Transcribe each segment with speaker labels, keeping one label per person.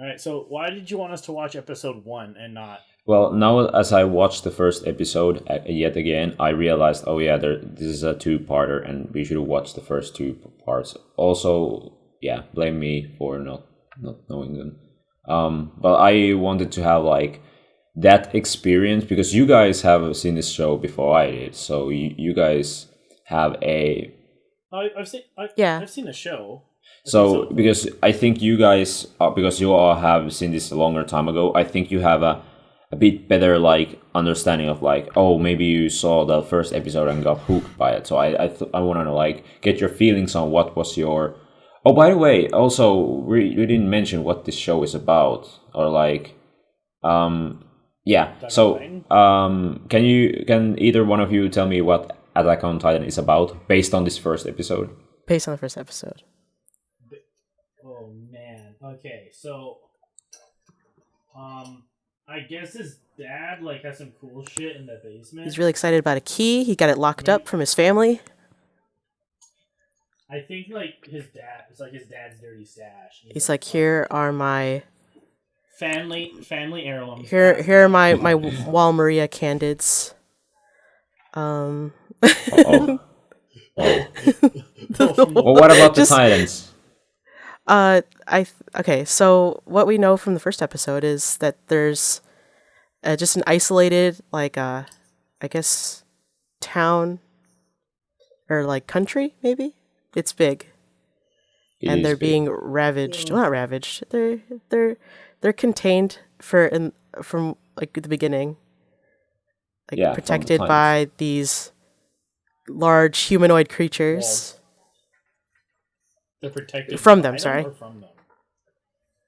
Speaker 1: All right. So why did you want us to watch episode 1 and not?
Speaker 2: Well, now as I watched the first episode yet again, I realized, oh yeah, this is a two-parter, and we should watch the first two parts. Also, yeah, blame me for not knowing them. But I wanted to have like that experience because you guys have seen this show before I did, so you guys have a
Speaker 1: I've seen the show.
Speaker 2: so because I think you guys because you all have seen this a longer time ago, I think you have a bit better like understanding of like, oh, maybe you saw the first episode and got hooked by it. So I want to like get your feelings on what was your. Oh, by the way, also we didn't mention what this show is about, or like, yeah. So can either one of you tell me what Attack on Titan is about based on this first episode?
Speaker 3: Based on the first episode.
Speaker 1: Oh man. Okay, so I guess his dad like has some cool shit in the basement.
Speaker 3: He's really excited about a key. He got it locked up from his family.
Speaker 1: I think like his dad. It's like his dad's dirty stash.
Speaker 3: He's like, here are my
Speaker 1: family heirlooms.
Speaker 3: Here are my Wal Maria candids.
Speaker 2: Well, what about the Titans?
Speaker 3: Okay, so what we know from the first episode is that there's just an isolated, like, I guess, town or like country, maybe. It's big, and they're being ravaged. Well, not ravaged. They're contained from like the beginning, like protected by these large humanoid creatures.
Speaker 1: They're protected
Speaker 3: from them. Sorry.
Speaker 1: Or from them?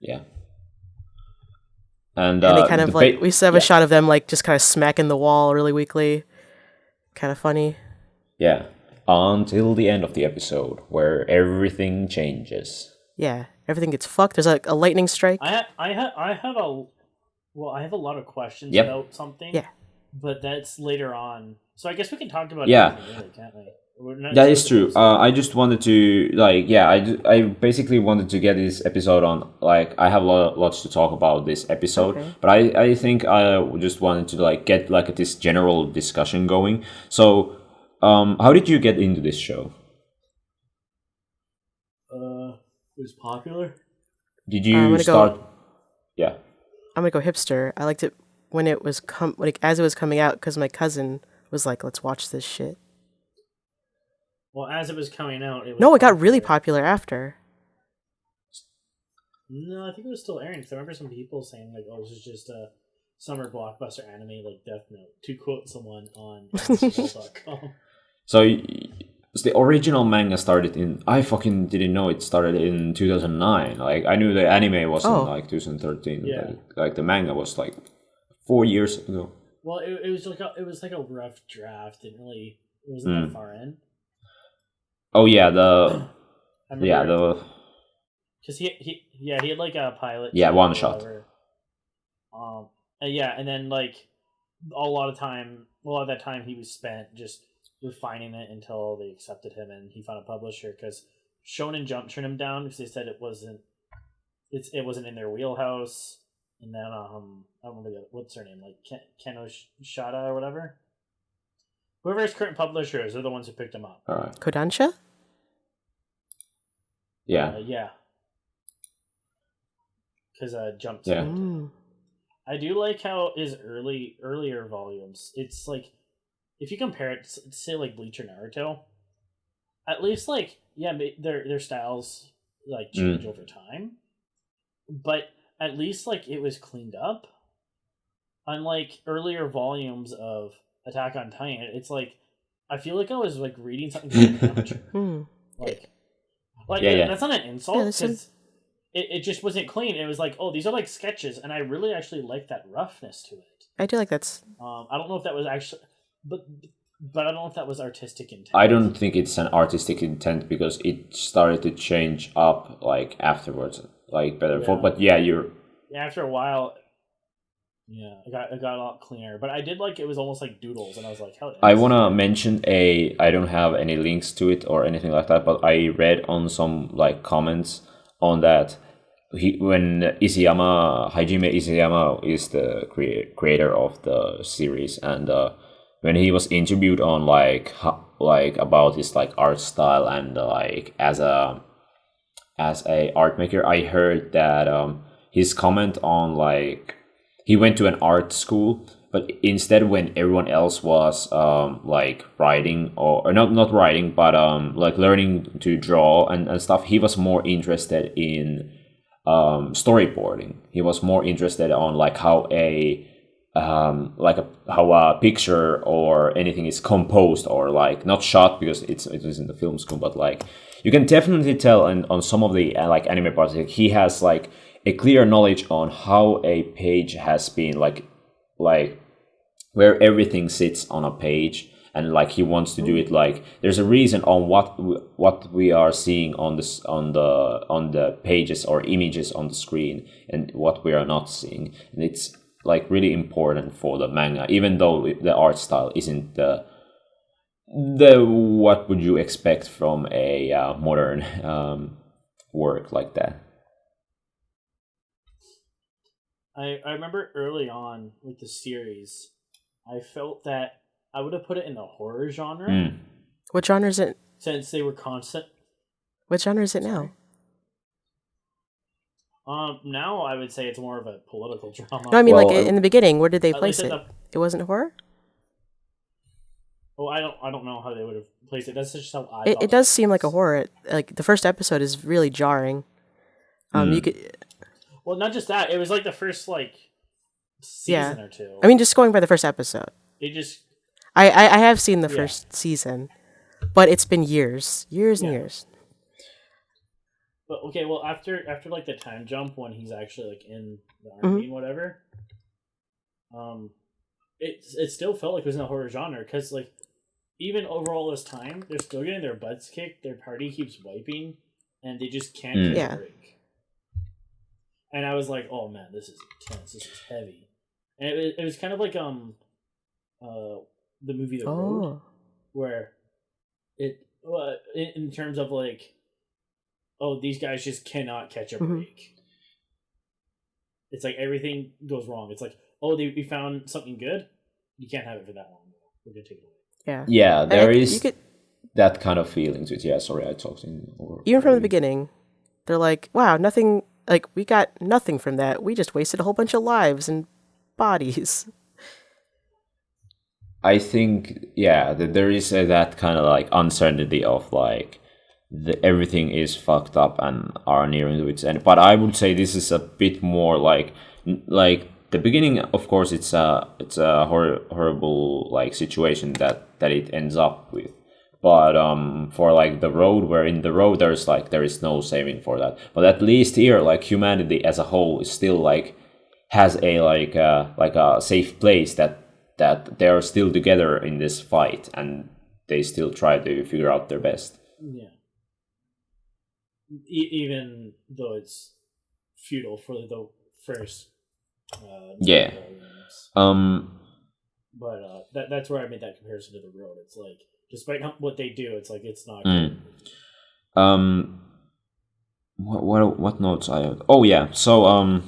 Speaker 2: Yeah. And
Speaker 3: they kind of like we still have a shot of them like just kind of smacking the wall really weakly. Kind of funny.
Speaker 2: Yeah. Until the end of the episode, where everything changes.
Speaker 3: Yeah, everything gets fucked. There's a lightning strike.
Speaker 1: I have a lot of questions about something.
Speaker 3: Yeah.
Speaker 1: But that's later on. So I guess we can talk about
Speaker 2: it
Speaker 1: really, can't we?
Speaker 2: That is true. I just wanted to I basically wanted to get this episode on. Like, I have lots to talk about this episode, but I think I just wanted to like get like this general discussion going. So, how did you get into this show?
Speaker 1: It was popular.
Speaker 2: Did you start?
Speaker 3: I'm gonna go hipster. I liked it when it was as it was coming out because my cousin was like, "Let's watch this shit."
Speaker 1: Well, as it was coming out, it
Speaker 3: got really popular after.
Speaker 1: No, I think it was still airing. Because I remember some people saying like, "Oh, this is just a summer blockbuster anime like Death Note." To quote someone on com.
Speaker 2: So the original manga started in. I fucking didn't know it started in 2009. Like, I knew the anime was in like 2013.
Speaker 1: Yeah.
Speaker 2: Like the manga was like 4 years ago.
Speaker 1: Well, it was like a rough draft. It wasn't that far in.
Speaker 2: Oh yeah,
Speaker 1: because he had like a pilot.
Speaker 2: Yeah, one shot.
Speaker 1: And then like a lot of that time he was spent just refining it until they accepted him and he found a publisher because Shonen Jump turned him down because they said it wasn't in their wheelhouse. And then I don't remember what's her name, like Keno Shada or whatever. Whoever his current publisher is, they're the ones who picked him up.
Speaker 2: All right.
Speaker 3: Kodansha?
Speaker 2: Yeah.
Speaker 1: Yeah. Because Jump.
Speaker 2: Yeah.
Speaker 1: I do like how his earlier volumes. It's like if you compare it to say like Bleach or Naruto, at least like their styles like change over time, but at least like it was cleaned up. Unlike earlier volumes of Attack on Titan, it's like I feel like I was like reading something from an amateur. That's not an insult because it just wasn't clean. It was like, oh, these are like sketches, and I really actually like that roughness to it.
Speaker 3: I do like that.
Speaker 1: I don't know if that was actually, but I don't know if that was artistic intent.
Speaker 2: I don't think it's an artistic intent because it started to change up like afterwards, like better.
Speaker 1: Yeah.
Speaker 2: But yeah,
Speaker 1: after a while. Yeah, it got a lot cleaner, but I did like it was almost like doodles, and I was like, hell yeah.
Speaker 2: I want to mention I don't have any links to it or anything like that, but I read on some like comments on that when Hajime Isayama is the creator of the series, and when he was interviewed on like about his like art style and like as a art maker, I heard that his comment on like he went to an art school, but instead when everyone else was like writing or not writing but like learning to draw and stuff, he was more interested in storyboarding. He was more interested on like how how a picture or anything is composed, or like not shot because it was in the film school, but like you can definitely tell on some of the like anime parts, like, he has like a clear knowledge on how a page has been like where everything sits on a page, and like he wants to do it like there's a reason on what we are seeing on this on the pages or images on the screen and what we are not seeing, and it's like really important for the manga, even though the art style isn't the what would you expect from a modern work like that.
Speaker 1: I remember early on with the series, I felt that I would have put it in the horror genre.
Speaker 3: What genre is it?
Speaker 1: Since they were constant.
Speaker 3: What genre is it now?
Speaker 1: Now I would say it's more of a political drama.
Speaker 3: No, I mean, well, like in the beginning, where did they
Speaker 1: At
Speaker 3: place
Speaker 1: least
Speaker 3: it? It wasn't horror?
Speaker 1: Well, I don't know how they would have placed it. That's just how I thought
Speaker 3: It does seem like a horror. Like the first episode is really jarring. You could.
Speaker 1: Well, not just that. It was like the first like season or two.
Speaker 3: I mean, just going by the first episode.
Speaker 1: It just.
Speaker 3: I have seen the first season, but it's been years and years.
Speaker 1: But okay, well after like the time jump when he's actually like in the army and whatever, it still felt like it was in a horror genre, because like even over all this time they're still getting their butts kicked. Their party keeps wiping, and they just can't get a break. And I was like, oh man, this is intense. This is heavy, and it was kind of like the movie The Road, where it in terms of like, oh, these guys just cannot catch a break. It's like everything goes wrong. It's like, oh, we found something good. You can't have it for that long. We're gonna take it away.
Speaker 2: Yeah, there is that kind of feeling to it. Yeah, sorry, I talked over.
Speaker 3: Even from the beginning, they're like, wow, nothing. Like, we got nothing from that. We just wasted a whole bunch of lives and bodies.
Speaker 2: I think, that there is that kind of like uncertainty of like everything is fucked up and are nearing to its end. But I would say this is a bit more like the beginning. Of course, it's a horrible like situation that it ends up with. But for like the road, where in the road there is no saving for that. But at least here, like humanity as a whole is still like has a like a safe place that they are still together in this fight, and they still try to figure out their best.
Speaker 1: Yeah. Even though it's futile for the first. But that's where I made that comparison to the road. It's like, despite what they do, it's like it's not good.
Speaker 2: What notes I have? Oh yeah, so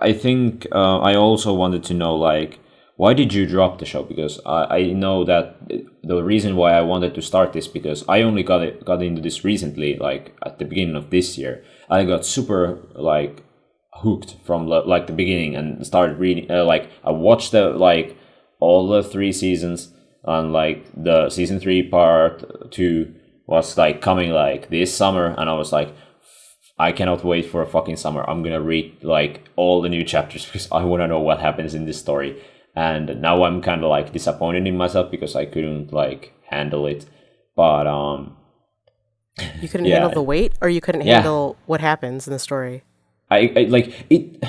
Speaker 2: I think I also wanted to know like, why did you drop the show? Because I know that the reason why I wanted to start this, because I only got into this recently, like at the beginning of this year. I got super like hooked from like the beginning and started reading. Like I watched all the 3 seasons, and like the season 3 part 2 was like coming like this summer, and I was like, I cannot wait for a fucking summer. I'm gonna read like all the new chapters because I want to know what happens in this story. And now I'm kind of like disappointed in myself because I couldn't like handle it. But
Speaker 3: you couldn't handle the weight, or you couldn't handle what happens in the story.
Speaker 2: I like it.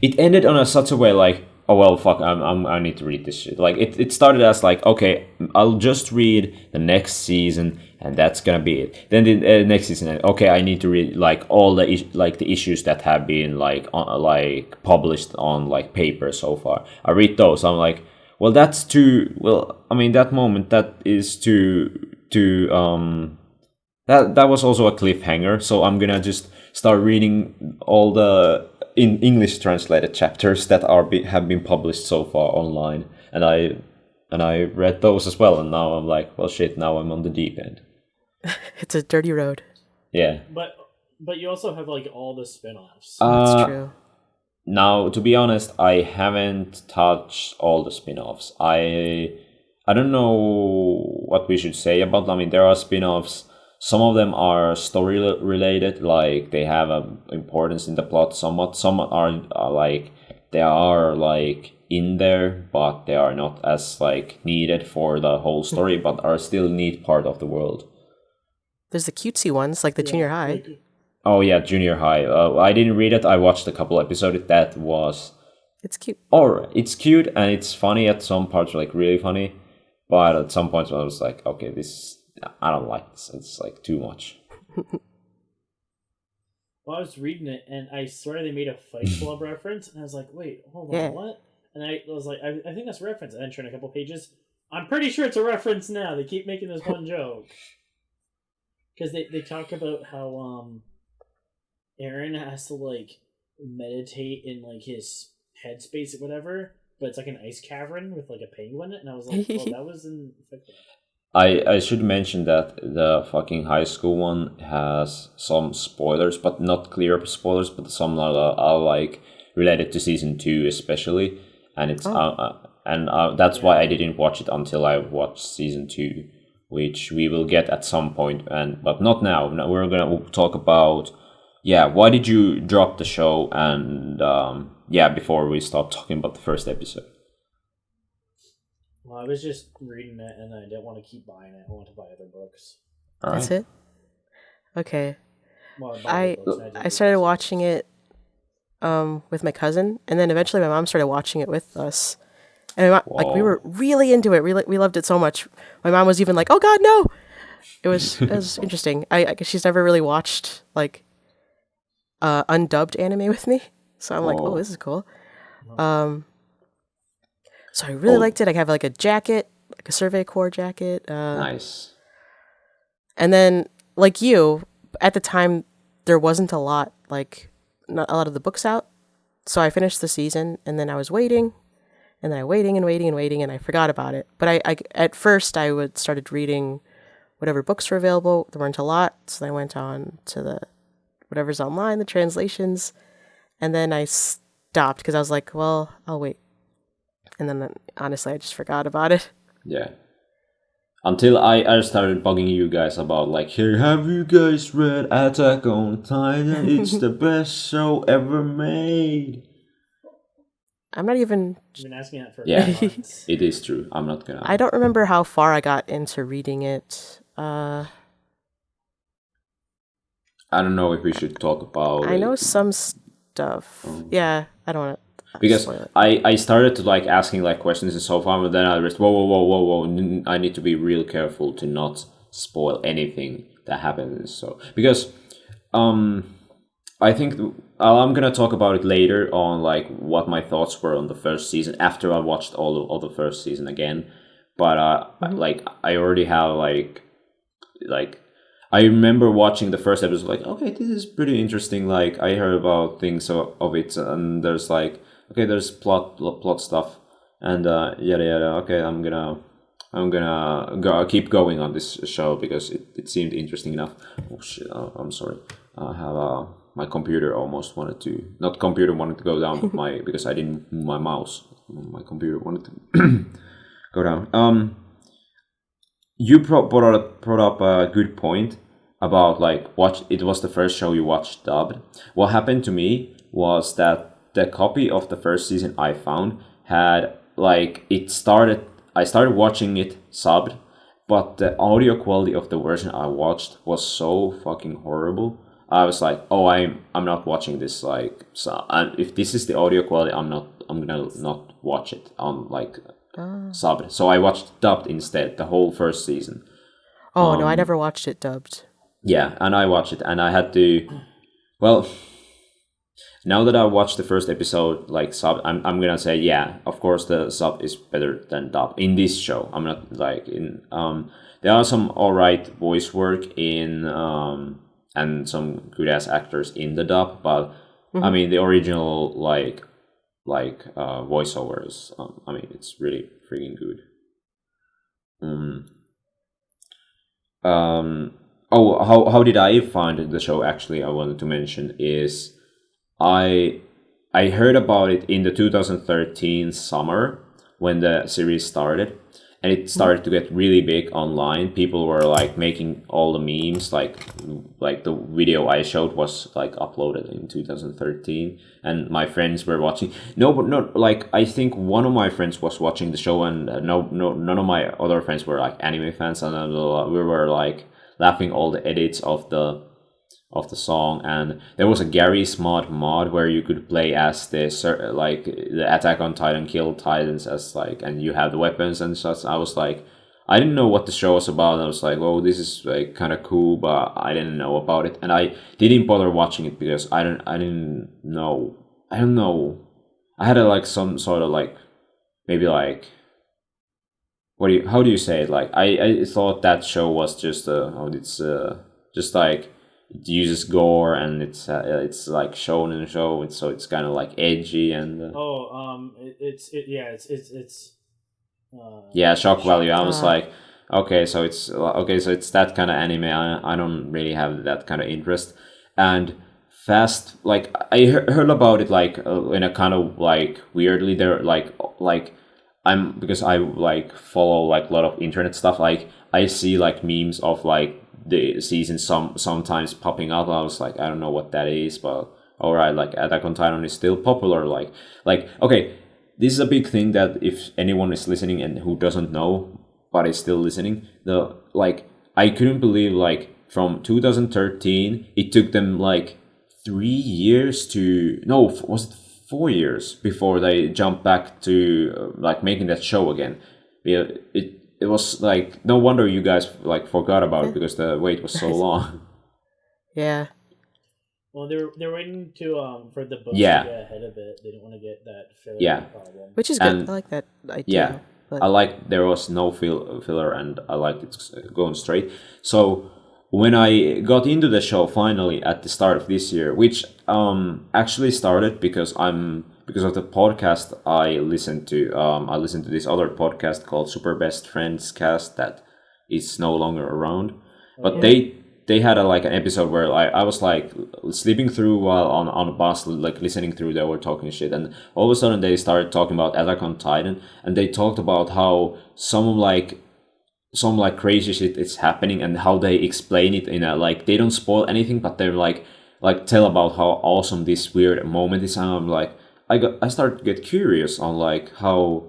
Speaker 2: It ended on such a way like, oh well, fuck, I need to read this shit. Like it started as like, okay, I'll just read the next season and that's gonna be it. Then the next season, okay, I need to read like all the issues that have been like published on like paper so far. I read those. I'm like, well, that's too. Well, I mean, that moment that is too. That was also a cliffhanger. So I'm gonna just start reading all the in English translated chapters that have been published so far online, and I read those as well, and now I'm like, well, shit, now I'm on the deep end.
Speaker 3: It's a dirty road.
Speaker 2: Yeah.
Speaker 1: But you also have like all the spin-offs.
Speaker 3: That's true.
Speaker 2: Now, to be honest, I haven't touched all the spin-offs. I don't know what we should say about them. I mean, there are spin-offs. Some of them are story related, like they have an importance in the plot somewhat. Some are like they are like in there, but they are not as like needed for the whole story, but are still neat part of the world.
Speaker 3: There's the cutesy ones, like the junior high.
Speaker 2: Oh yeah, Junior High. I didn't read it. I watched a couple episodes.
Speaker 3: It's cute.
Speaker 2: Or it's cute and it's funny at some parts, like really funny. But at some points, I was like, okay, I don't like this. It's like too much.
Speaker 1: Well, I was reading it and I swear they made a Fight Club reference, and I was like, wait, hold on, what? And I was like, I think that's a reference. And then turned a couple pages. I'm pretty sure it's a reference now. They keep making this one joke. Because they talk about how Aaron has to like meditate in like his headspace or whatever, but it's like an ice cavern with like a penguin, and I was like, oh, that was in Fight Club.
Speaker 2: I should mention that the fucking high school one has some spoilers, but not clear spoilers, but some are like related to season 2 especially, and it's that's why I didn't watch it until I watched season 2, which we will get at some point, but not now. Now we're gonna talk about why did you drop the show, and before we start talking about the first episode.
Speaker 1: Well, I was just reading it, and I didn't want to keep buying it. I want to buy other books.
Speaker 2: All
Speaker 3: That's
Speaker 2: right.
Speaker 3: it? Okay.
Speaker 1: Well,
Speaker 3: I started watching it with my cousin, and then eventually my mom started watching it with us. And my mom, we were really into it. We loved it so much. My mom was even like, "Oh God, no!" It was interesting. I she's never really watched like undubbed anime with me, so I'm like, "Oh, this is cool." So I really liked it. I have like a jacket, like a Survey Corps jacket.
Speaker 2: Nice.
Speaker 3: And then, like you, at the time, there wasn't a lot, like, not a lot of the books out. So I finished the season, and then I was waiting, and then I waiting, and I forgot about it. But I at first, I started reading whatever books were available. There weren't a lot, so I went on to the whatever's online, the translations, and then I stopped because I was like, well, I'll wait. And then, honestly, I just forgot about it.
Speaker 2: Yeah. Until I started bugging you guys about, like, hey, have you guys read Attack on Titan? It's the best show ever made.
Speaker 3: I'm not even...
Speaker 1: You've been asking that for
Speaker 2: months. It is true. I'm not gonna...
Speaker 3: I don't remember how far I got into reading it.
Speaker 2: I don't know if we should talk about
Speaker 3: I know some stuff. Yeah, I don't want to...
Speaker 2: Because I started to like asking like questions and so far, but then I realized, whoa, I need to be real careful to not spoil anything that happens. So because I think I'm gonna talk about it later on, like what my thoughts were on the first season after I watched all the first season again. But like I already have like I remember watching the first episode, like, okay, this is pretty interesting. Like I heard about things of it, and there's like, okay, there's plot stuff, and yada. Okay, I'm gonna keep going on this show because it seemed interesting enough. Oh shit! I'm sorry. I have my computer almost wanted to go down, but because I didn't move my mouse, my computer wanted to go down. You brought up a good point about like it was the first show you watched dubbed. What happened to me was that the copy of the first season I found had like I started watching it subbed, but the audio quality of the version I watched was so fucking horrible. I was like, oh, I'm not watching this. Like, so, and if this is the audio quality, I'm gonna not watch it on like subbed. So I watched dubbed instead the whole first season.
Speaker 3: Oh no, I never watched it dubbed.
Speaker 2: Yeah, and I watched it, and I had to. Well, now that I watched the first episode, like sub, I'm gonna say yeah. Of course, the sub is better than dub in this show. I'm not like in. There are some alright voice work in and some good ass actors in the dub, but I
Speaker 3: Mhm.
Speaker 2: mean the original voiceovers. I mean it's really freaking good. Mm. Oh, how did I find the show? Actually, I wanted to mention is I I heard about it in the 2013 summer when the series started, and it
Speaker 3: Mhm.
Speaker 2: started to get really big online. People were like making all the memes, like the video I showed was like uploaded in 2013, and my friends were watching. No, but not like I think one of my friends was watching the show, and no, none of my other friends were like anime fans, and we were like laughing all the edits of the song, and there was a Gary's mod where you could play as like the Attack on Titan kill Titans as like, and you have the weapons and such. I was like, I didn't know what the show was about, and I was like, oh, this is like kind of cool, but I didn't know about it, and I didn't bother watching it because I didn't know. I don't know. I had a like some sort of like maybe like how do you say it? Like I thought that show was just it's just like it uses gore and it's like shown in the show. So it's kind of like edgy and
Speaker 1: Oh, yeah, it's
Speaker 2: yeah, shock
Speaker 1: shock
Speaker 2: value. I
Speaker 1: value.
Speaker 2: was like, okay, so it's that kind of anime. I don't really have that kind of interest. And fast, like heard about it like in a kind of like weirdly. They're like I'm because I like follow like a lot of internet stuff. Like I see like memes of like the season sometimes popping up. I was like, I don't know what that is, but all right, like Attack on Titan is still popular. Like okay, this is a big thing that if anyone is listening and who doesn't know but is still listening, the like I couldn't believe like from 2013 it took them like 3 years to no was it 4 years before they jumped back to like making that show again. Yeah, it was like no wonder you guys like forgot about it
Speaker 3: Yeah.
Speaker 2: because the wait was so long.
Speaker 3: Yeah.
Speaker 1: Well, they're waiting to for the books to
Speaker 2: Yeah,
Speaker 1: get ahead of it. They didn't want to get that filler
Speaker 2: yeah,
Speaker 1: problem.
Speaker 3: Which is good. I
Speaker 2: and
Speaker 3: like that
Speaker 2: yeah,
Speaker 3: idea.
Speaker 2: I
Speaker 3: But
Speaker 2: like there was no filler, and I liked it going straight. So when I got into the show finally at the start of this year, which actually started because of the podcast I listened to this other podcast called Super Best Friends Cast that is no longer around,
Speaker 1: Oh
Speaker 2: but
Speaker 1: yeah.
Speaker 3: mhm.
Speaker 2: they had a like an episode where I was like sleeping through while on a bus like listening through they were talking shit, and all of a sudden they started talking about Attack on Titan, and they talked about how some like crazy shit is happening and how they explain it in a like they don't spoil anything, but they're like tell about how awesome this weird moment is, and I'm like I started to get curious on like how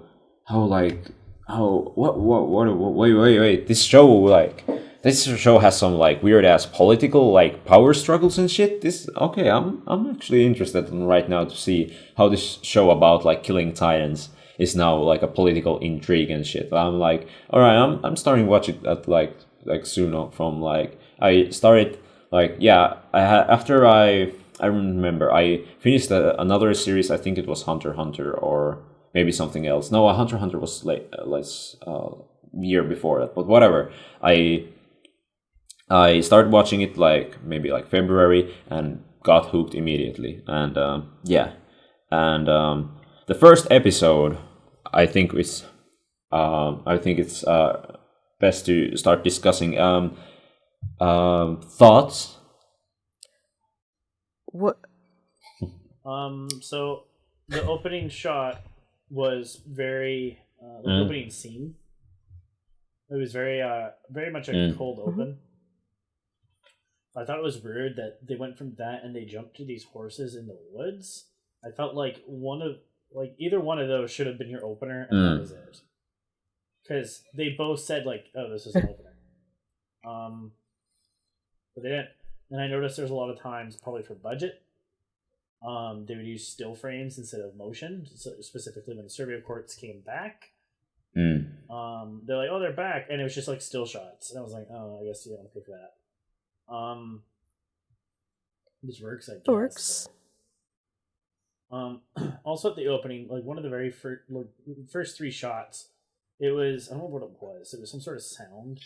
Speaker 2: like how what wait this show has some like weird ass political like power struggles and shit. This okay, I'm actually interested in right now to see how this show about like killing titans is now like a political intrigue and shit. I'm like, all right, I'm starting to watch it at like soon from like I started like yeah after I remember I finished another series. I think it was Hunter x Hunter or maybe something else. No, Hunter x Hunter was less year before that, but whatever. I started watching it like maybe like February and got hooked immediately. And yeah, and the first episode, I think is I think it's best to start discussing thoughts.
Speaker 3: What?
Speaker 1: So the opening shot was very like
Speaker 2: Mm,
Speaker 1: opening scene. It was very much a
Speaker 2: mm,
Speaker 1: cold
Speaker 3: Mhm.
Speaker 1: open. I thought it was weird that they went from that and they jumped to these horses in the woods. I felt like either one of those should have been your opener, and that
Speaker 2: mm,
Speaker 1: was it. Because they both said like, "Oh, this is an opener," um, but they didn't. And I noticed there's a lot of times, probably for budget, they would use still frames instead of motion. So specifically, when the survey of courts came back,
Speaker 2: mm.
Speaker 1: they're like, "Oh, they're back," and it was just like still shots, and I was like, "Oh, I guess you don't want to pay for that." This works, I
Speaker 3: It
Speaker 1: guess.
Speaker 3: works.
Speaker 1: But, also at the opening, like one of the very first three shots, it was I don't know what it was. It was some sort of sound.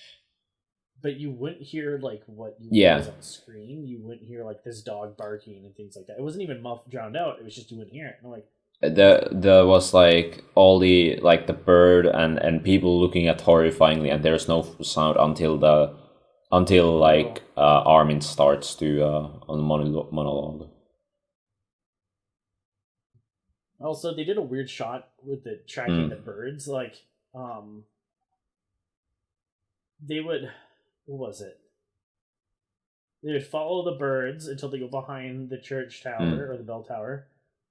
Speaker 1: but you wouldn't hear like what you
Speaker 2: Yeah.
Speaker 1: was on screen. You wouldn't hear like this dog barking and things like that. It wasn't even drowned out. It was just you wouldn't hear it. And I'm like,
Speaker 2: There was like all the like the bird and people looking at horrifyingly, and there's no sound until like Armin starts to on the monologue.
Speaker 1: also, they did a weird shot with the tracking the birds. Like, they would, what was it? They would follow the birds until they go behind the church tower or the bell tower.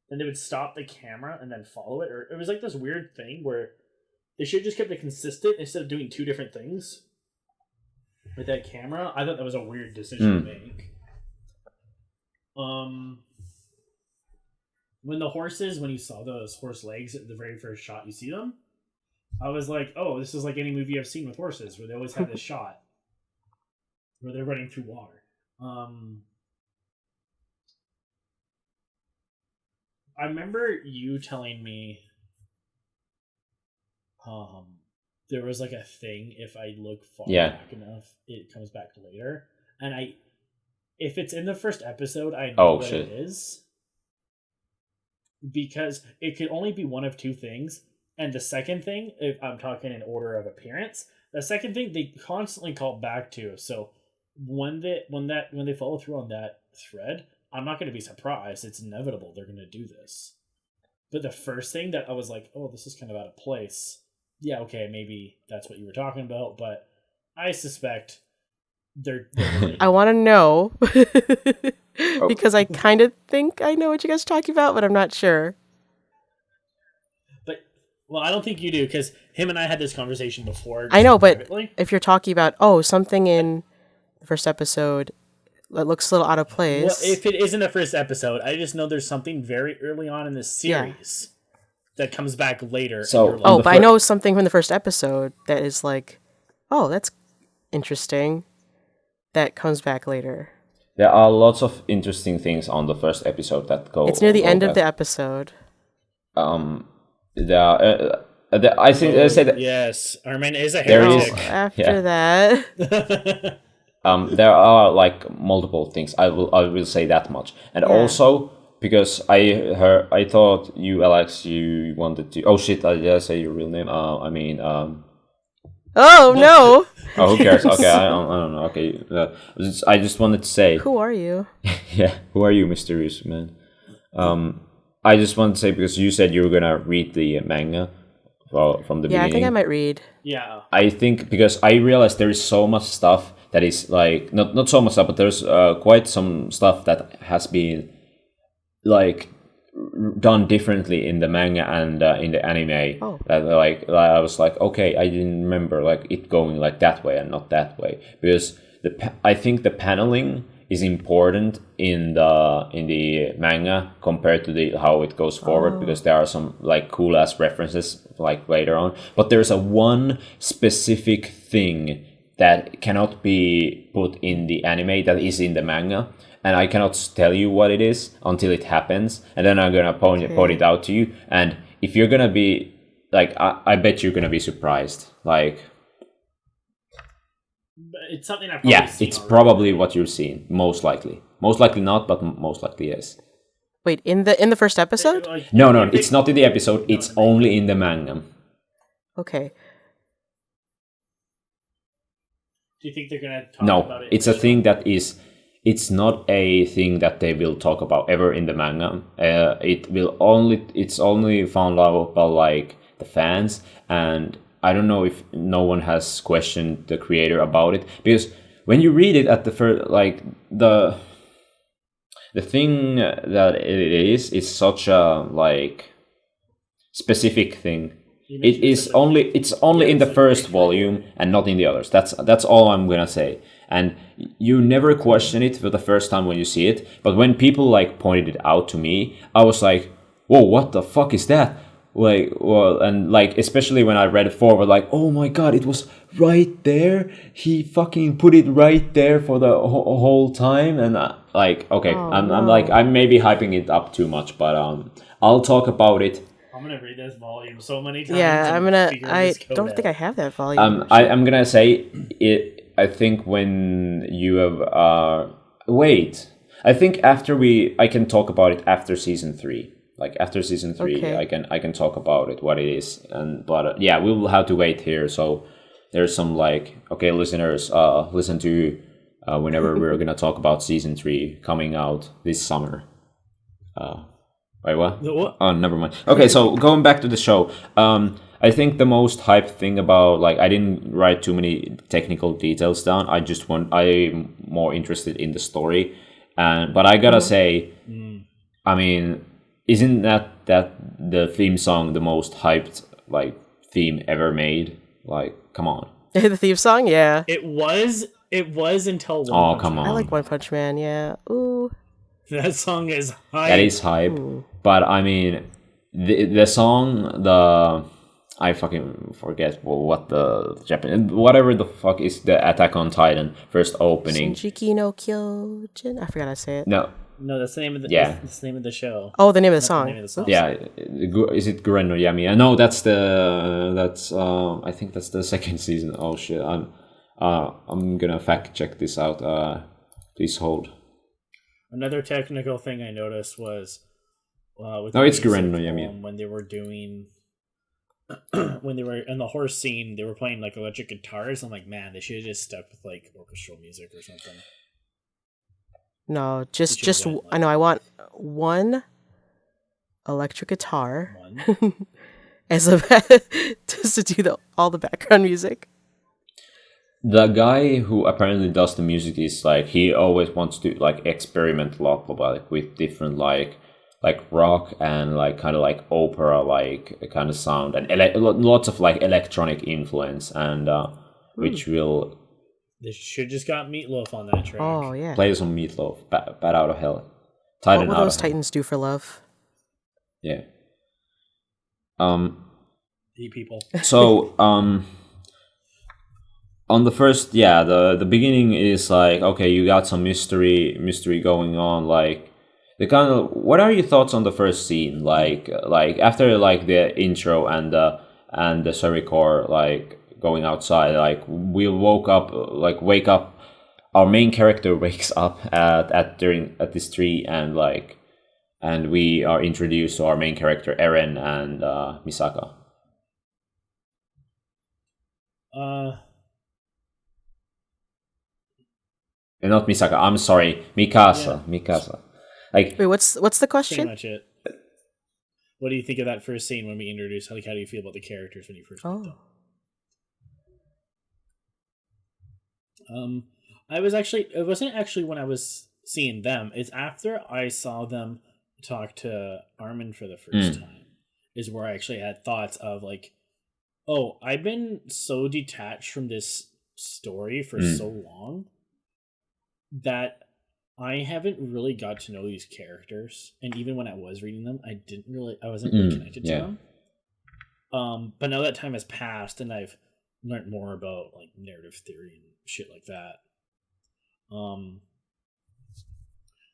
Speaker 1: Then they would stop the camera and then follow it. Or it was like this weird thing where they should have just kept it consistent instead of doing two different things with that camera. I thought that was a weird decision to make. When you saw those horse legs at the very first shot, you see them, I was like, oh, this is like any movie I've seen with horses, where they always have this shot where they're running through water. I remember you telling me there was like a thing, if I look far back enough, it comes back later. And if it's in the first episode, I know what it is. Because it could only be one of two things. And the second thing, if I'm talking in order of appearance, the second thing they constantly call back to. So when they follow through on that thread, I'm not going to be surprised. It's inevitable they're going to do this. But the first thing that I was like, oh, this is kind of out of place. Yeah, okay, maybe that's what you were talking about, but I suspect they're
Speaker 3: I want to know because I kind of think I know what you guys are talking about, but I'm not sure.
Speaker 1: But well, I don't think you do, because him and I had this conversation before.
Speaker 3: I know, but
Speaker 1: privately.
Speaker 3: If you're talking about something in the first episode that looks a little out of place.
Speaker 1: Well, if it isn't the first episode, I just know there's something very early on in this series that comes back later.
Speaker 2: So,
Speaker 3: but I know something from the first episode that is like, oh, that's interesting. That comes back later.
Speaker 2: There are lots of interesting things on the first episode that go.
Speaker 3: It's near the end of the episode.
Speaker 2: I think they said that
Speaker 1: yes, Armin is a
Speaker 2: there
Speaker 1: heretic.
Speaker 2: is
Speaker 3: After that.
Speaker 2: there are like multiple things. I will say that much, and also because I thought you, Alex, you wanted to. Oh shit! I did say your real name.
Speaker 3: Oh no!
Speaker 2: Oh, who cares? Okay, I don't know. Okay, I just wanted to say.
Speaker 3: Who are you?
Speaker 2: Yeah, who are you, mysterious man? I just wanted to say, because you said you were gonna read the manga from the beginning.
Speaker 3: Yeah, I think I might read.
Speaker 1: Yeah.
Speaker 2: I think because I realized there is so much stuff that is like not so much stuff, but there's quite some stuff that has been like done differently in the manga and in the anime.
Speaker 3: Oh.
Speaker 2: That like I was like, okay, I didn't remember like it going like that way and not that way, because I think the paneling is important in the manga compared to how it goes forward, because there are some like cool ass references like later on, but there's a one specific thing that cannot be put in the anime that is in the manga, and I cannot tell you what it is until it happens, and then I'm gonna point it out to you, and if you're gonna be like, I bet you're gonna be surprised. Like,
Speaker 1: it's something I've probably seen
Speaker 2: it's
Speaker 1: already.
Speaker 2: probably what you're seeing, most likely not, but most likely yes.
Speaker 3: Wait, in the first episode?
Speaker 2: No, it's not in the episode. It's only in the manga.
Speaker 3: Okay.
Speaker 1: Do you think they're gonna talk about it?
Speaker 2: It's a thing that is. It's not a thing that they will talk about ever in the manga. It's only found out by like the fans, and I don't know if no one has questioned the creator about it, because when you read it at the first, like the thing that it is such a like specific thing. It's only in the first volume and not in the others. That's all I'm gonna say. And you never question it for the first time when you see it, but when people like pointed it out to me, I was like, "Whoa, what the fuck is that?" Like, well, and like especially when I read it forward, like, "Oh my god, it was right there. He fucking put it right there for the whole time." And like, okay, I'm maybe hyping it up too much, but I'll talk about it.
Speaker 1: I'm gonna read this volume so many times.
Speaker 3: Yeah, I don't think I have that volume.
Speaker 2: I'm gonna say it. I think when you have wait, I think I can talk about it after season 3. Like after season 3,
Speaker 3: Okay.
Speaker 2: I can talk about it, what it is, but yeah, we will have to wait here. So there's some like, okay, listeners, listen to whenever we're gonna talk about season 3 coming out this summer. Wait, what?
Speaker 1: What?
Speaker 2: Oh, never mind. Okay, so going back to the show, I think the most hyped thing about, like, I didn't write too many technical details down. I'm more interested in the story, but I gotta say, I mean, isn't that the theme song the most hyped like theme ever made? Like, come on.
Speaker 3: The theme song, yeah.
Speaker 1: It was until One
Speaker 2: Oh,
Speaker 1: Punch
Speaker 2: come
Speaker 1: Man.
Speaker 3: I
Speaker 2: on.
Speaker 3: like One Punch Man, yeah. Ooh.
Speaker 1: That song is hype.
Speaker 2: That is hype, but I mean, the song, I fucking forget what the Japanese, whatever the fuck is the Attack on Titan first opening.
Speaker 3: Shinjiki no Kyojin. I forgot how to say it.
Speaker 1: No, that's the name of the
Speaker 2: Yeah.
Speaker 1: that's the name of the show.
Speaker 3: Oh, the name of the
Speaker 1: That's
Speaker 3: song.
Speaker 1: the name of the song.
Speaker 2: Yeah, is it Guren no Yami? No, that's I think that's the second season. Oh shit, I'm gonna fact check this out. Please hold.
Speaker 1: Another technical thing I noticed was with
Speaker 2: No,
Speaker 1: the
Speaker 2: it's
Speaker 1: music,
Speaker 2: Guren no Yami.
Speaker 1: when they were doing when they were in the horse scene, they were playing like electric guitars. I'm like, man, they should have just stuck with like orchestral music or something.
Speaker 3: No,
Speaker 1: should've
Speaker 3: just
Speaker 1: went, like-
Speaker 3: I know. I want one electric guitar
Speaker 1: One.
Speaker 3: as a just to do all the background music.
Speaker 2: The guy who apparently does the music is like, he always wants to like experiment a lot, like with different like rock and like kind of like opera like kind of sound and lots of like electronic influence, and which will
Speaker 1: They should just got Meatloaf on that track.
Speaker 3: Oh yeah.
Speaker 2: play some Meatloaf, Bat Out of Hell,
Speaker 3: What
Speaker 2: Titan
Speaker 3: will
Speaker 2: out
Speaker 3: those
Speaker 2: of Hell.
Speaker 3: Titans do for love?
Speaker 2: Yeah.
Speaker 1: The people.
Speaker 2: So on the first, yeah, the beginning is like, okay, you got some mystery going on, like the kind of, what are your thoughts on the first scene, like after like the intro and the Surikor like going outside, like we wake up, our main character wakes up at this tree, and like, and we are introduced to our main character Eren and Misaka. And not Misaka, I'm sorry, Mikasa.
Speaker 1: Yeah.
Speaker 2: Mikasa. Like,
Speaker 3: Wait, what's the
Speaker 1: Pretty
Speaker 3: question?
Speaker 1: much it. What do you think of that first scene when we introduce? Like, how do you feel about the characters when you first meet them? It wasn't actually when I was seeing them. It's after I saw them talk to Armin for the first time, is where I actually had thoughts of like, oh, I've been so detached from this story for so long that I haven't really got to know these characters, and even when I was reading them, I wasn't really connected to them. But now that time has passed, and I've learned more about like narrative theory and shit like that.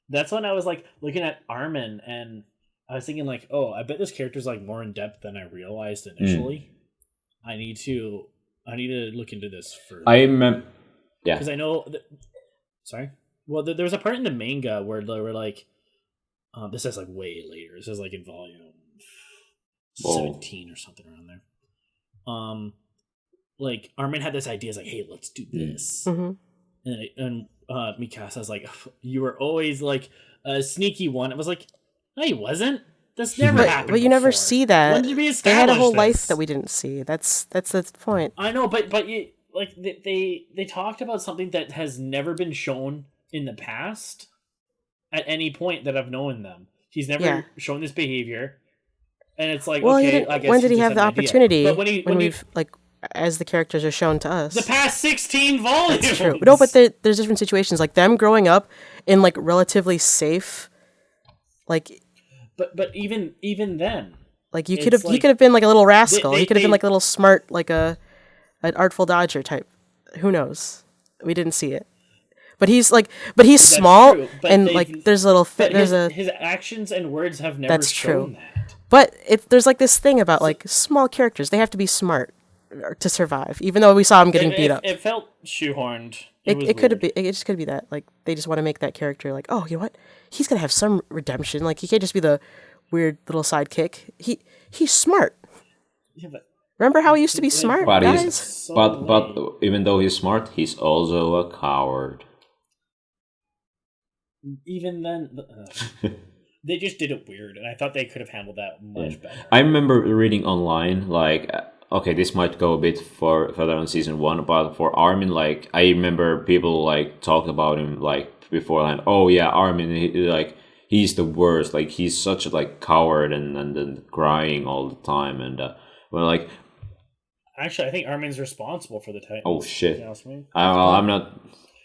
Speaker 1: That's when I was like looking at Armin, and I was thinking like, oh, I bet this character's like more in depth than I realized initially. I need to look into this further.
Speaker 2: yeah,
Speaker 1: Because I know. Sorry. Well, there was a part in the manga where they were like, this is like way later. This is like in volume 17 or something around there. Like Armin had this idea, it's like, hey, let's do this, and Mikasa's like, you were always like a sneaky one. It was like, no, he wasn't. That's never happened.
Speaker 3: But you never
Speaker 1: before.
Speaker 3: see that.
Speaker 1: When did we
Speaker 3: They had a
Speaker 1: establish
Speaker 3: whole
Speaker 1: this?
Speaker 3: life that we didn't see. That's the point.
Speaker 1: I know, but you like they talked about something that has never been shown in the past at any point that I've known them. He's never shown this behavior, and it's like,
Speaker 3: Well,
Speaker 1: okay, I guess
Speaker 3: when did he
Speaker 1: just
Speaker 3: have the
Speaker 1: had an idea.
Speaker 3: opportunity?
Speaker 1: But when
Speaker 3: we've like, as the characters are shown to us,
Speaker 1: the past 16 volumes.
Speaker 3: That's true. No, but there's different situations, like them growing up in like relatively safe, like.
Speaker 1: But even then,
Speaker 3: like you
Speaker 1: it's
Speaker 3: could have
Speaker 1: like-
Speaker 3: he could have been like a little rascal. He could have
Speaker 1: they-
Speaker 3: been like a little smart, like an artful dodger type. Who knows? We didn't see it. But he's small,
Speaker 1: true, but
Speaker 3: and
Speaker 1: they've-
Speaker 3: like there's a little
Speaker 1: but
Speaker 3: there's
Speaker 1: his actions and words have never
Speaker 3: That's
Speaker 1: shown
Speaker 3: true.
Speaker 1: that.
Speaker 3: but there's like this thing about like small characters. They have to be smart. to survive, even though we saw him getting beat up.
Speaker 1: It felt shoehorned.
Speaker 3: It could be. It just could be that like they just want to make that character like, oh, you know what? He's gonna have some redemption. Like he can't just be the weird little sidekick. He's smart.
Speaker 1: Yeah, but
Speaker 3: Remember how he used to be smart,
Speaker 2: But
Speaker 3: guys?
Speaker 2: but even though he's smart, he's also a coward.
Speaker 1: even then, they just did it weird, and I thought they could have handled that much better.
Speaker 2: I remember reading online, like, okay, this might go a bit further on season 1, but for Armin, like, I remember people, like, talk about him, like, beforehand. Oh, yeah, Armin, he's the worst. Like, he's such a, like, coward and crying all the time. And, well, like...
Speaker 1: Actually, I think Armin's responsible for the Titans.
Speaker 2: Oh, shit.
Speaker 1: You ask me?
Speaker 2: I'm not...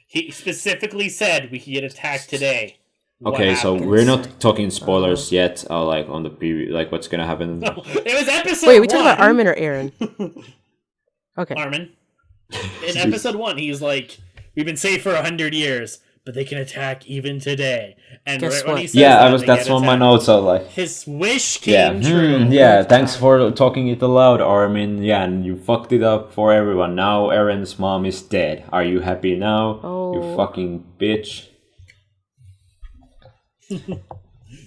Speaker 1: He specifically said we could get attacked today.
Speaker 2: Okay, so we're not talking spoilers yet, like, on the preview, like, what's gonna happen.
Speaker 1: No, it was episode
Speaker 3: Wait, we
Speaker 1: 1.
Speaker 3: talking about Armin or Aaron? Okay.
Speaker 1: Armin. In episode 1, he's like, we've been safe for 100 years, but they can attack even today. And
Speaker 3: Guess
Speaker 1: when
Speaker 3: what?
Speaker 1: he says
Speaker 2: That's on my notes, so, like...
Speaker 1: His wish came true.
Speaker 2: Thanks for talking it aloud, Armin. Yeah, and you fucked it up for everyone. Now Aaron's mom is dead. Are you happy now?
Speaker 3: Oh.
Speaker 2: You fucking bitch.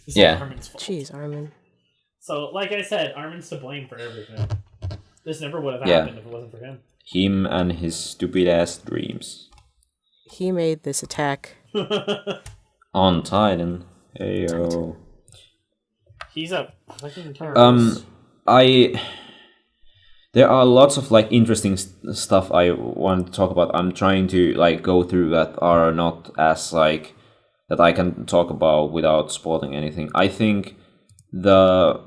Speaker 1: Yeah. Armin's fault.
Speaker 3: Jeez, Armin.
Speaker 1: So, like I said, Armin's to blame for everything. This never would have happened if it wasn't for him.
Speaker 2: Him and his stupid ass dreams.
Speaker 3: He made this attack.
Speaker 2: On Titan. Ayo.
Speaker 1: He's a fucking terrorist.
Speaker 2: There are lots of like interesting stuff I want to talk about. I'm trying to like go through that are not as like that I can talk about without spoiling anything. I think the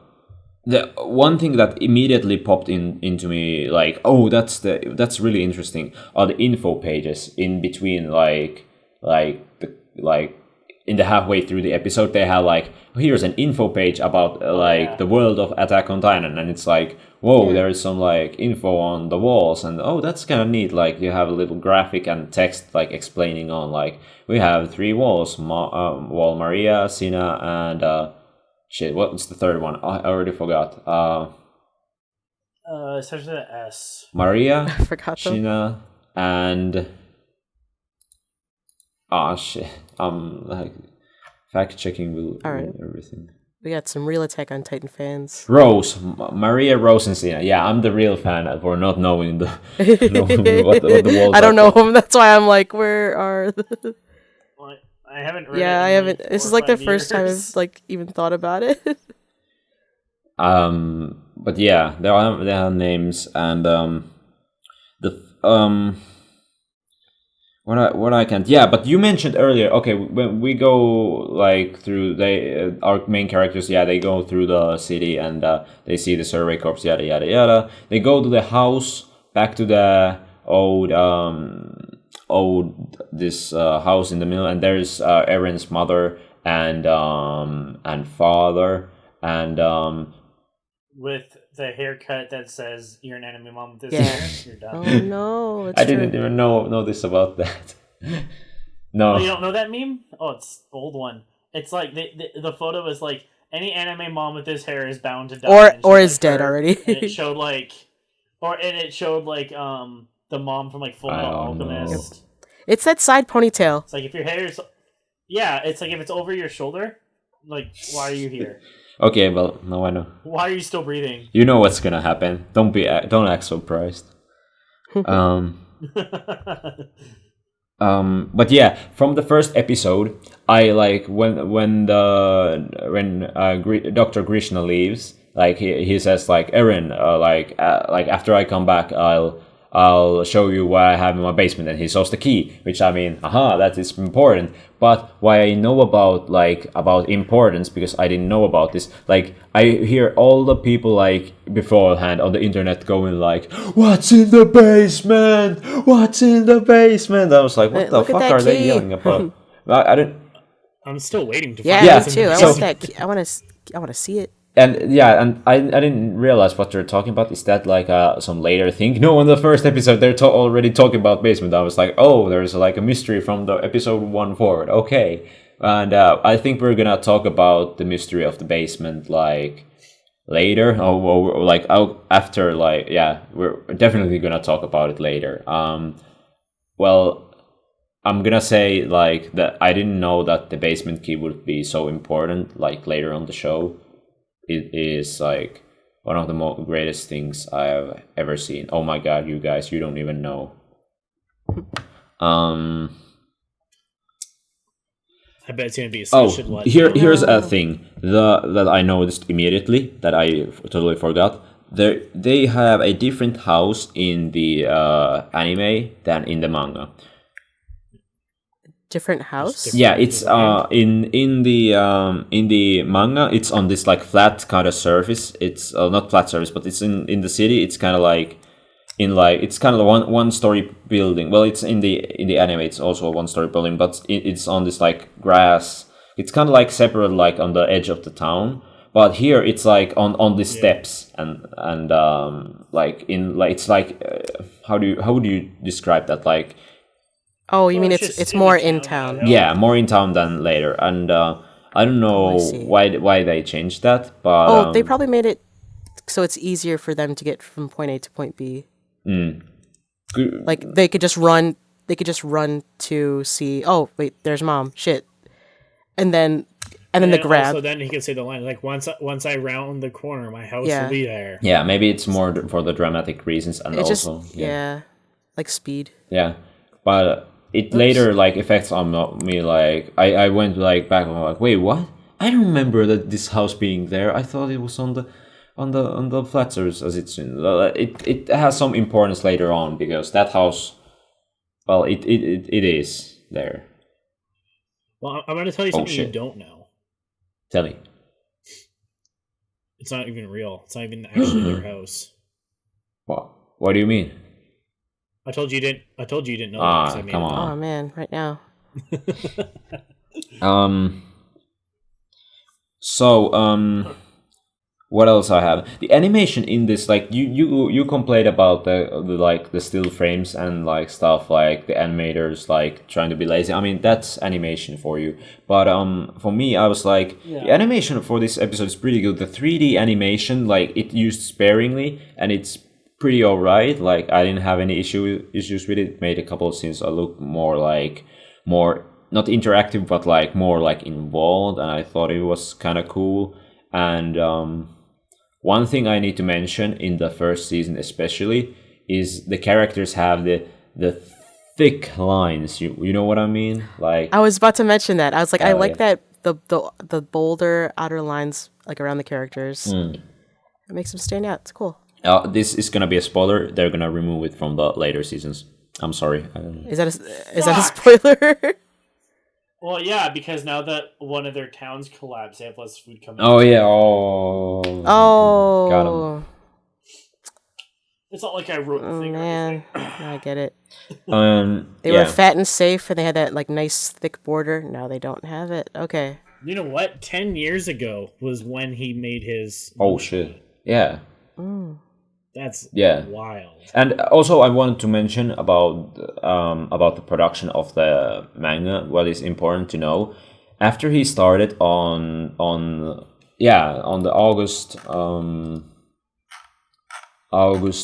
Speaker 2: one thing that immediately popped into me, like, oh, that's really interesting, are the info pages in between, like in the halfway through the episode, they have like, here's an info page about the world of Attack on Titan, and it's like, whoa, there's some like info on the walls, and oh, that's kind of neat. Like you have a little graphic and text like explaining on like we have 3 walls, Wall Maria, Sina, and shit, what's the third one? I already forgot.
Speaker 1: It starts with an S.
Speaker 2: Maria,
Speaker 3: I forgot them.
Speaker 2: Sina, and shit. Like fact checking will ruin everything.
Speaker 3: We got some real Attack on Titan fans.
Speaker 2: Rose, Maria, Rose, and Sina. Yeah, I'm the real fan for not knowing what the walls.
Speaker 3: I don't know them. That's why I'm like, where are the...
Speaker 1: Well, I haven't read
Speaker 3: Yeah,
Speaker 1: it
Speaker 3: I
Speaker 1: in
Speaker 3: haven't.
Speaker 1: like
Speaker 3: This
Speaker 1: 4
Speaker 3: is
Speaker 1: or
Speaker 3: like the
Speaker 1: 5
Speaker 3: first time
Speaker 1: years.
Speaker 3: I've like even thought about it.
Speaker 2: But yeah, there are names, and what I can't. Yeah, but you mentioned earlier. Okay, when we go like through our main characters. Yeah, they go through the city and they see the survey corps. Yada yada yada. They go to the house, back to the old house in the middle, and there's Aaron's mother and father and
Speaker 1: with the haircut that says you're an enemy mom with this
Speaker 3: Yeah.
Speaker 1: hair, you're done.
Speaker 3: Oh no! It's
Speaker 2: I
Speaker 3: true.
Speaker 2: didn't even know this about that. No.
Speaker 1: Oh, you don't know that meme? Oh, it's the old one. It's like the photo is like any anime mom with this hair is bound to die,
Speaker 3: Or
Speaker 1: and
Speaker 3: is
Speaker 1: she's,
Speaker 3: dead
Speaker 1: her,
Speaker 3: already.
Speaker 1: and it showed like the mom from like Full Metal Alchemist.
Speaker 3: It's that side ponytail.
Speaker 1: It's like if your hair's it's like if it's over your shoulder, like why are you here?
Speaker 2: Okay, well, now I know.
Speaker 1: Why are you still breathing?
Speaker 2: You know what's gonna happen. Don't act surprised. But yeah, from the first episode, I like when Dr. Krishna leaves, like he says like, Eren, like after I come back, I'll show you what I have in my basement, and he shows the key, which I mean, that is important. But why I know about importance, because I didn't know about this, like I hear all the people like beforehand on the internet going like, what's in the basement? What's in the basement? I was like, what the
Speaker 3: Look at
Speaker 2: fuck
Speaker 3: that
Speaker 2: are they
Speaker 3: key.
Speaker 2: yelling about? I didn't.
Speaker 1: I'm still waiting to
Speaker 3: Yeah,
Speaker 1: find
Speaker 2: Yeah,
Speaker 3: me too. I
Speaker 2: so-
Speaker 3: want that. I want to see it.
Speaker 2: And yeah, and I didn't realize what they're talking about. Is that like some later thing? No, in the first episode they're already talking about basement. I was like, oh, there's like a mystery from the episode 1 forward. Okay, and I think we're gonna talk about the mystery of the basement like later, or like after, like, yeah, we're definitely gonna talk about it later. Well, I'm gonna say like that I didn't know that the basement key would be so important. Like later on the show, it is like one of the greatest things I have ever seen. Oh my god, you guys, you don't even know.
Speaker 1: I bet it's gonna be such a letdown.
Speaker 2: Here's a thing that I noticed immediately that I totally forgot. They have a different house in the anime than in the manga.
Speaker 3: Different house?
Speaker 2: Yeah, it's in the manga, it's on this like flat kind of surface. It's not flat surface, but it's in the city. It's kind of like it's kind of a one story building. Well, it's in the anime. It's also a 1-story building, but it's on this like grass. It's kind of like separate, like on the edge of the town. But here it's like on the steps and like in like it's like how would you describe that, like.
Speaker 3: Oh, you mean it's more in town?
Speaker 2: Yeah, more in town than later, and I don't know why they changed that, but
Speaker 3: they probably made it so it's easier for them to get from point A to point B. Like they could just run to see. Oh wait, there's mom. Shit, and then the grab.
Speaker 1: So then he could say the line like, once I round the corner, my house will be there.
Speaker 2: Yeah, maybe it's more for the dramatic reasons, and
Speaker 3: it's
Speaker 2: also
Speaker 3: just, like speed.
Speaker 2: Yeah, but it later like affects on me. Like I went like back and I'm like, wait, what? I don't remember that this house being there. I thought it was on the flat surface as it's in. It has some importance later on because that house, well, it is there.
Speaker 1: Well, I'm going to tell you something you don't know.
Speaker 2: Tell me.
Speaker 1: It's not even real. It's not even actually their house.
Speaker 2: What do you mean?
Speaker 1: I told you you didn't know.
Speaker 2: Come on.
Speaker 3: Oh man, right now.
Speaker 2: So what else I have? The animation in this, like you complained about the like the still frames and like stuff, like the animators like trying to be lazy. I mean, that's animation for you. But for me, I was like, the animation for this episode is pretty good. The 3D animation, like it used sparingly, and it's pretty alright. Like I didn't have any issues with it. It made a couple of scenes look more not interactive, but like more like involved, and I thought it was kind of cool. And one thing I need to mention in the first season especially is the characters have the thick lines. You know what I mean? Like
Speaker 3: I was about to mention that. I was like, I like that the bolder outer lines like around the characters. It makes them stand out. It's cool.
Speaker 2: This is gonna be a spoiler. They're gonna remove it from the later seasons. I'm sorry.
Speaker 3: Is that a spoiler?
Speaker 1: Well, yeah, because now that one of their towns collapsed, they have less food coming.
Speaker 2: Oh yeah. Oh. Got him.
Speaker 1: It's not like I wrote the thing.
Speaker 3: Man, I get it.
Speaker 2: They
Speaker 3: were fat and safe, and they had that like nice thick border. Now they don't have it. Okay.
Speaker 1: You know what? 10 years ago was when he made his.
Speaker 2: Oh shit! Yeah.
Speaker 1: That's wild.
Speaker 2: And also, I wanted to mention about the production of the manga. What is important to know, after he started on the August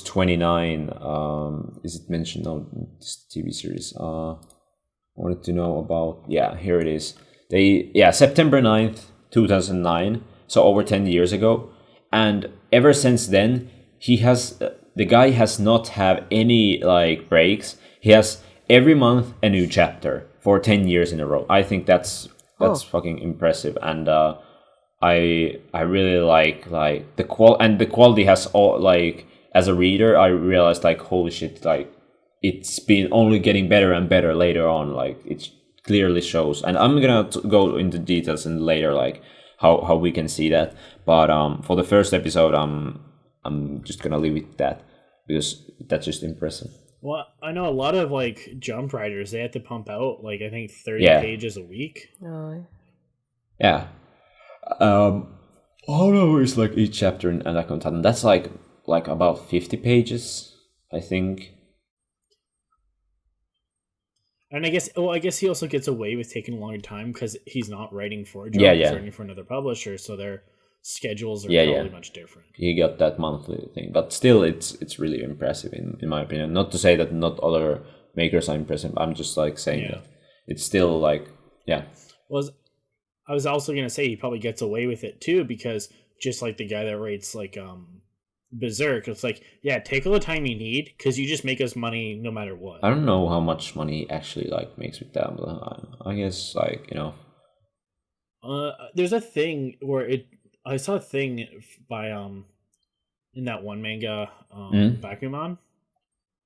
Speaker 2: 29. Is it mentioned on this TV series? I wanted to know about here it is. September 9th, 2009. So over 10 years ago, and ever since then. The guy has not have any like breaks. He has every month a new chapter for 10 years in a row. I think that's fucking impressive, and I really like the quality has all, like, as a reader I realized like holy shit, like it's been only getting better and better later on. Like it clearly shows, and I'm gonna go into details in later, like how we can see that. But for the first episode, I'm just gonna leave it at that because that's just impressive.
Speaker 1: Well, I know a lot of like Jump Riders, they had to pump out like I think 30 pages a week.
Speaker 2: Yeah. How long is like each chapter in Attack on Titan? That's like about 50 pages, I think.
Speaker 1: And I guess he also gets away with taking a longer time because he's not writing for Jump, he's writing for another publisher, so schedules are
Speaker 2: Yeah,
Speaker 1: probably
Speaker 2: yeah.
Speaker 1: much different.
Speaker 2: He got that monthly thing, but still, it's really impressive in my opinion. Not to say that not other makers are impressive. I'm just like saying
Speaker 1: Yeah.
Speaker 2: that it's still like yeah.
Speaker 1: Was I was also gonna say he probably gets away with it too because just like the guy that writes like Berserk, it's like yeah, take all the time you need because you just make us money no matter what.
Speaker 2: I don't know how much money he actually like makes with that, but I guess like you know.
Speaker 1: There's a thing where I saw a thing by in that one manga Bakuman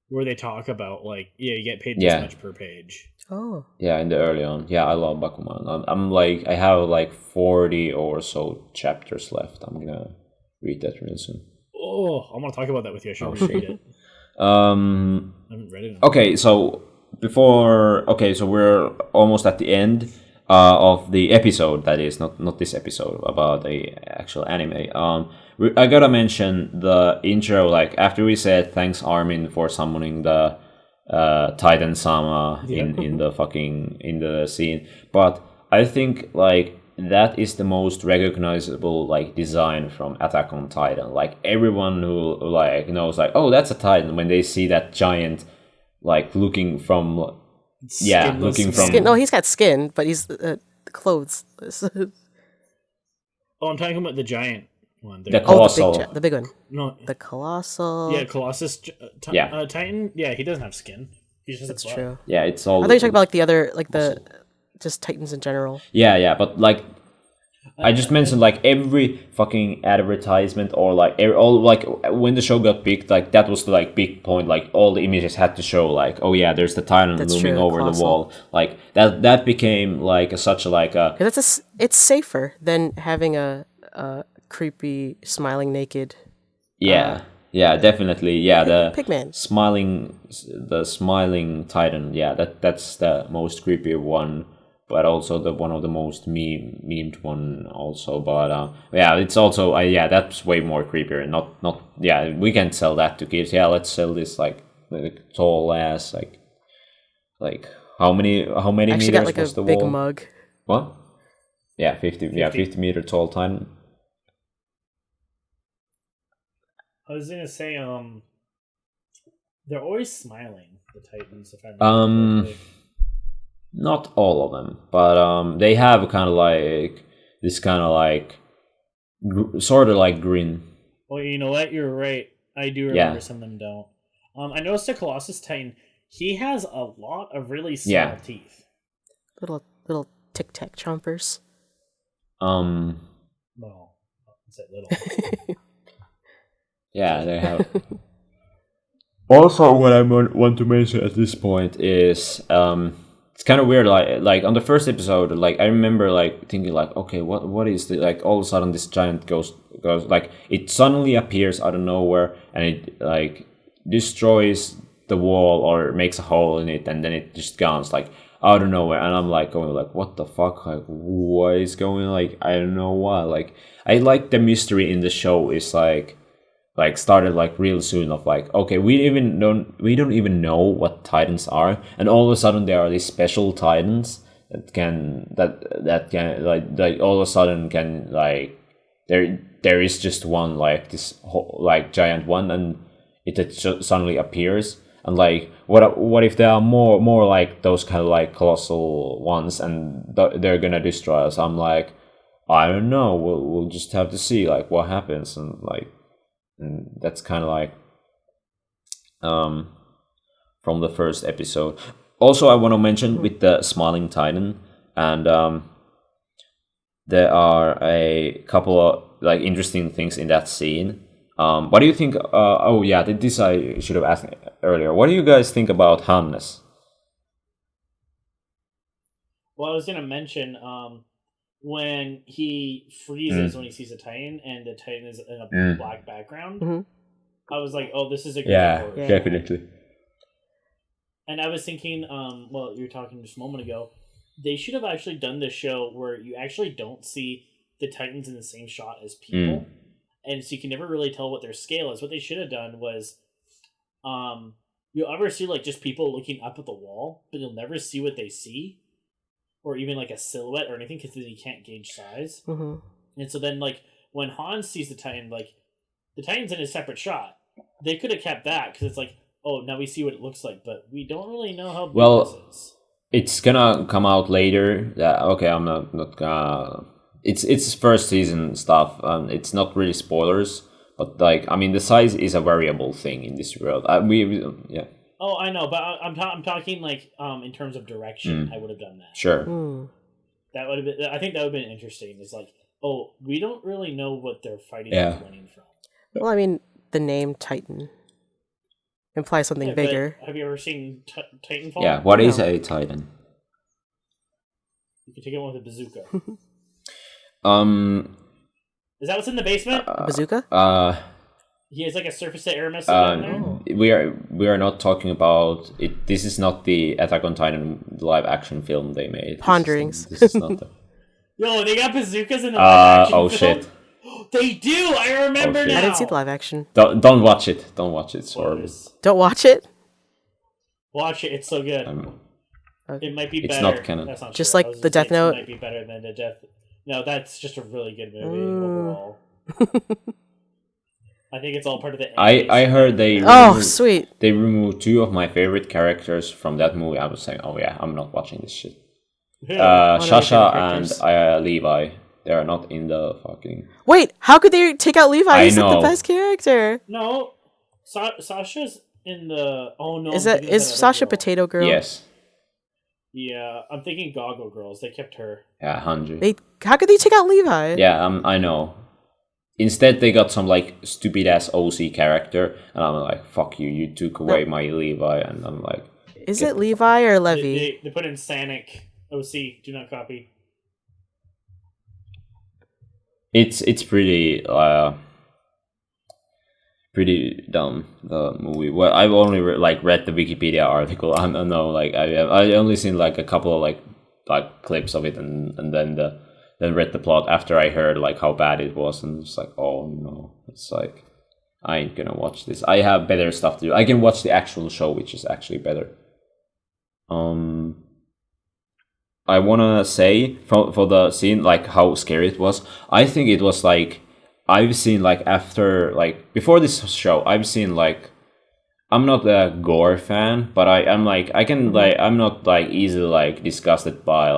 Speaker 1: where they talk about like yeah you get paid this
Speaker 2: Yeah.
Speaker 1: much per page.
Speaker 3: Oh.
Speaker 2: Yeah, in the early on. Yeah, I love Bakuman. I'm like I have like 40 or so chapters left. I'm gonna read that really soon.
Speaker 1: Oh, I want to talk about that with you. I should
Speaker 2: Oh,
Speaker 1: read it. I haven't read it.
Speaker 2: Okay, so so we're almost at the end of the episode. That is not this episode about the actual anime. I gotta mention the intro. Like after we said thanks Armin for summoning the Titan Sama in the fucking in the scene, but I think like that is the most recognizable like design from Attack on Titan. Like everyone who like knows like oh that's a Titan when they see that giant like looking from looking from
Speaker 3: Skin. No, he's got skin, but he's clothes.
Speaker 1: Oh, I'm talking about the giant one.
Speaker 2: the colossal.
Speaker 3: the big one.
Speaker 1: No,
Speaker 3: The colossal.
Speaker 1: yeah, Colossus Titan. Yeah, he doesn't have skin. He's just
Speaker 3: That's
Speaker 1: a butt.
Speaker 3: true.
Speaker 2: Yeah, it's all.
Speaker 3: I thought you were talking about like the other, like the just Titans in general.
Speaker 2: Yeah, but like I just mentioned like every fucking advertisement or like all like when the show got big, like that was the like big point. Like all the images had to show like oh yeah, there's the Titan
Speaker 3: That's
Speaker 2: looming
Speaker 3: true,
Speaker 2: over
Speaker 3: colossal.
Speaker 2: the wall. Like that became like such a like a
Speaker 3: 'Cause it's safer than having a creepy smiling naked.
Speaker 2: yeah definitely the
Speaker 3: Pigman.
Speaker 2: smiling Titan. Yeah, that's the most creepy one. But also the one of the most memed one also. But yeah, it's also that's way more creepier. Not we can't sell that to kids. Yeah, let's sell this like tall ass like how many
Speaker 3: Actually
Speaker 2: meters
Speaker 3: got like
Speaker 2: was
Speaker 3: a
Speaker 2: the
Speaker 3: big
Speaker 2: wall?
Speaker 3: mug.
Speaker 2: What? Yeah, 50 meter tall Titan.
Speaker 1: I was gonna say they're always smiling. The Titans, if I remember correctly.
Speaker 2: Not all of them, but they have kind of like this kind of like sort of like grin.
Speaker 1: Well, you know what? You're right. I do remember some of them don't. I noticed the Colossus Titan. He has a lot of really small teeth.
Speaker 3: Little tic tac chompers.
Speaker 1: Well, is it little?
Speaker 2: Yeah, they have. Also, what I want to mention at this point is it's kind of weird. Like on the first episode, like I remember like thinking like, okay, what is the like? All of a sudden, this giant goes like it suddenly appears out of nowhere and it like destroys the wall or makes a hole in it, and then it just goes like out of nowhere. And I'm like going like, what the fuck? Like what is going? Like I don't know why. Like I like the mystery in the show is like started like real soon of like okay we don't even know what Titans are, and all of a sudden there are these special Titans that can like all of a sudden can like there is just one like this whole, like giant one, and it suddenly appears, and like what if there are more like those kind of like colossal ones and they're gonna destroy us. I'm like I don't know, we'll just have to see like what happens, and like and that's kind of like from the first episode. Also, I want to mention with the Smiling Titan, and there are a couple of like interesting things in that scene. What do you think? This I should have asked earlier. What do you guys think about Hannes?
Speaker 1: Well, I was gonna mention when he freezes when he sees a Titan and the Titan is in a black background.
Speaker 3: Mm-hmm.
Speaker 1: I was like, oh, this is a great horror show.
Speaker 2: Definitely.
Speaker 1: And I was thinking, well, you were talking just a moment ago, they should have actually done this show where you actually don't see the Titans in the same shot as people. And so you can never really tell what their scale is. What they should have done was, you'll ever see like just people looking up at the wall, but you'll never see what they see, or even like a silhouette or anything, because then you can't gauge size.
Speaker 3: Mm-hmm.
Speaker 1: And so then like when Han sees the Titan, like the Titan's in a separate shot. They could have kept that because it's like, oh, now we see what it looks like, but we don't really know how big this is.
Speaker 2: It's gonna come out later. Okay, I'm not gonna. It's first season stuff. It's not really spoilers, but like I mean, the size is a variable thing in this world. Yeah.
Speaker 1: Oh, I know, but I'm talking like in terms of direction. I would have done that.
Speaker 2: Sure.
Speaker 1: That would have been. I think that would have been interesting. It's like, oh, we don't really know what they're fighting running from.
Speaker 3: Well, I mean, the name Titan implies something bigger.
Speaker 1: Have you ever seen Titanfall?
Speaker 2: Yeah. What is a Titan?
Speaker 1: You can take it with a bazooka. Is that what's in the basement?
Speaker 3: A bazooka?
Speaker 1: He has like a surface-to-air missile down
Speaker 2: there. We are not talking about it. This is not the Attack on Titan live action film they made.
Speaker 3: Ponderings.
Speaker 2: This is not the...
Speaker 1: Yo, they got bazookas in the live action film?
Speaker 2: Shit.
Speaker 1: They do! I remember now!
Speaker 3: I didn't see the live action.
Speaker 2: Don't watch it. Don't watch it. It's horrible.
Speaker 3: Don't watch it?
Speaker 1: Watch it. It's so good. It might be better.
Speaker 2: It's not canon.
Speaker 1: That's not
Speaker 3: just
Speaker 1: true.
Speaker 3: like the Death Note?
Speaker 1: It might be better than the Death... No, that's just a really good movie overall. I think it's all part of the...
Speaker 2: I heard they...
Speaker 3: Sweet.
Speaker 2: They removed 2 of my favorite characters from that movie. I was saying, oh yeah, I'm not watching this shit. Shasha and Levi. They are not in the fucking...
Speaker 3: Wait, how could they take out Levi? He's like the best character.
Speaker 1: No, Sasha's in the... Oh no.
Speaker 3: Is Sasha Potato Girl?
Speaker 2: Yes.
Speaker 1: Yeah, I'm thinking Goggle Girls. They kept her.
Speaker 2: Yeah, 100.
Speaker 3: How could they take out Levi?
Speaker 2: Yeah, I know. Instead, they got some like stupid ass OC character, and I'm like, "Fuck you! You took away my Levi," and I'm like,
Speaker 3: "Is it Levi or Levi?"
Speaker 1: They put in Sanic OC. Do not copy.
Speaker 2: It's pretty pretty dumb, the movie. Well, I've only read the Wikipedia article. I don't know, like I only seen like a couple of like clips of it, and then read the plot after I heard like how bad it was, and it's like, oh no, it's like I ain't gonna watch this. I have better stuff to do. I can watch the actual show, which is actually better. I wanna say for the scene, like how scary it was. I think it was like I've seen like after like before this show, I've seen like I'm not a gore fan, but I'm like I can like I'm not like easily like disgusted by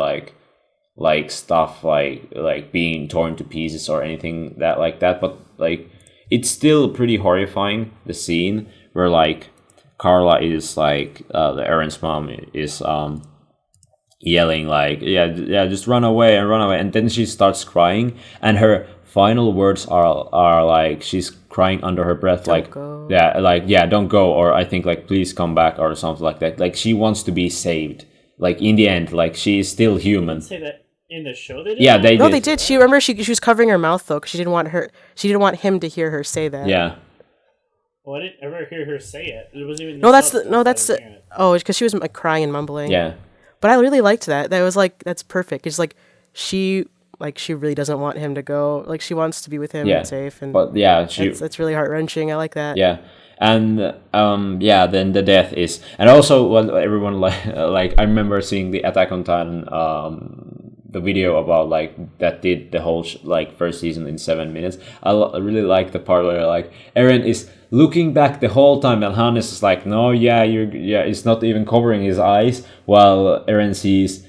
Speaker 2: like stuff like being torn to pieces or anything that like that, but like it's still pretty horrifying, the scene where like Carla is like the Aaron's mom is yelling like yeah just run away, and then she starts crying, and her final words are like she's crying under her breath, don't go. Don't go, or I think like please come back or something like that. Like she wants to be saved. Like in the end, like she is still human.
Speaker 1: Say that in the show they did.
Speaker 2: Yeah, they did.
Speaker 3: No, they did. She was covering her mouth though, because she didn't want him to hear her say that.
Speaker 2: Yeah.
Speaker 1: Well, I didn't ever hear her say it. It wasn't even.
Speaker 3: Because she was like crying and mumbling.
Speaker 2: Yeah.
Speaker 3: But I really liked that. That was like that's perfect. It's like she really doesn't want him to go. Like she wants to be with him and safe. And
Speaker 2: but yeah,
Speaker 3: that's really heart-wrending. I like that.
Speaker 2: Yeah. And then the death is, and also what everyone like I remember seeing the Attack on Titan the video about like that did the whole first season in 7 minutes. I really like the part where like Eren is looking back the whole time, and Hannes is like, no, it's not even covering his eyes, while Eren sees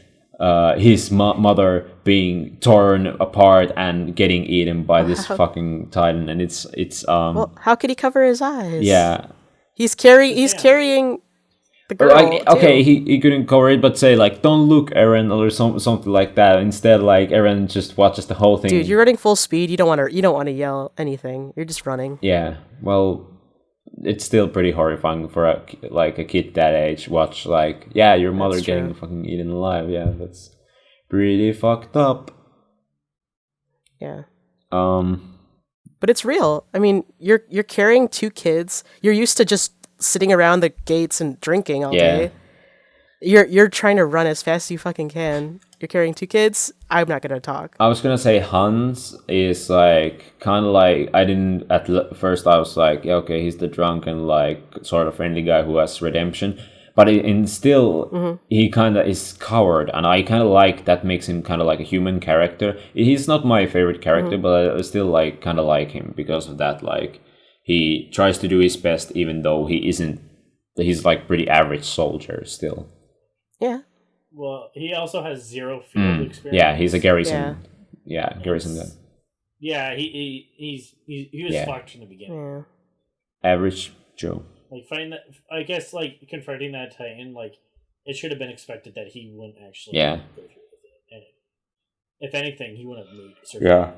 Speaker 2: his mother being torn apart and getting eaten by this fucking Titan, and it's
Speaker 3: well, how could he cover his eyes?
Speaker 2: Yeah,
Speaker 3: he's carrying the girl.
Speaker 2: Like, okay, he couldn't cover it, but say like, don't look, Eren, or something like that. Instead, like Eren just watches the whole thing.
Speaker 3: Dude, you're running full speed. You don't want to yell anything. You're just running.
Speaker 2: Yeah, well, it's still pretty horrifying for a kid that age. Watch your mother getting fucking eaten alive. Yeah, that's pretty fucked up.
Speaker 3: Yeah. But it's real. I mean, you're carrying 2 kids. You're used to just sitting around the gates and drinking all day. You're trying to run as fast as you fucking can. You're carrying 2 kids. I'm not gonna talk.
Speaker 2: I was gonna say Hans is like kind of like I didn't at first. I was like, yeah, okay, he's the drunken like sort of friendly guy who has redemption. but still he kind of is coward, and I kind of like that. Makes him kind of like a human character. He's not my favorite character, but I still like kind of like him because of that. Like he tries to do his best, even though he isn't. He's like pretty average soldier still.
Speaker 3: Yeah.
Speaker 1: Well, he also has 0 field experience.
Speaker 2: Yeah, he's a garrison. Yeah, garrison guy.
Speaker 1: Yeah, he was fucked from the beginning.
Speaker 3: Yeah.
Speaker 2: Average Joe.
Speaker 1: Like fighting that, I guess, like confronting that Titan, like it should have been expected that he wouldn't actually go through with it. And if anything, he wouldn't have moved.
Speaker 2: Yeah.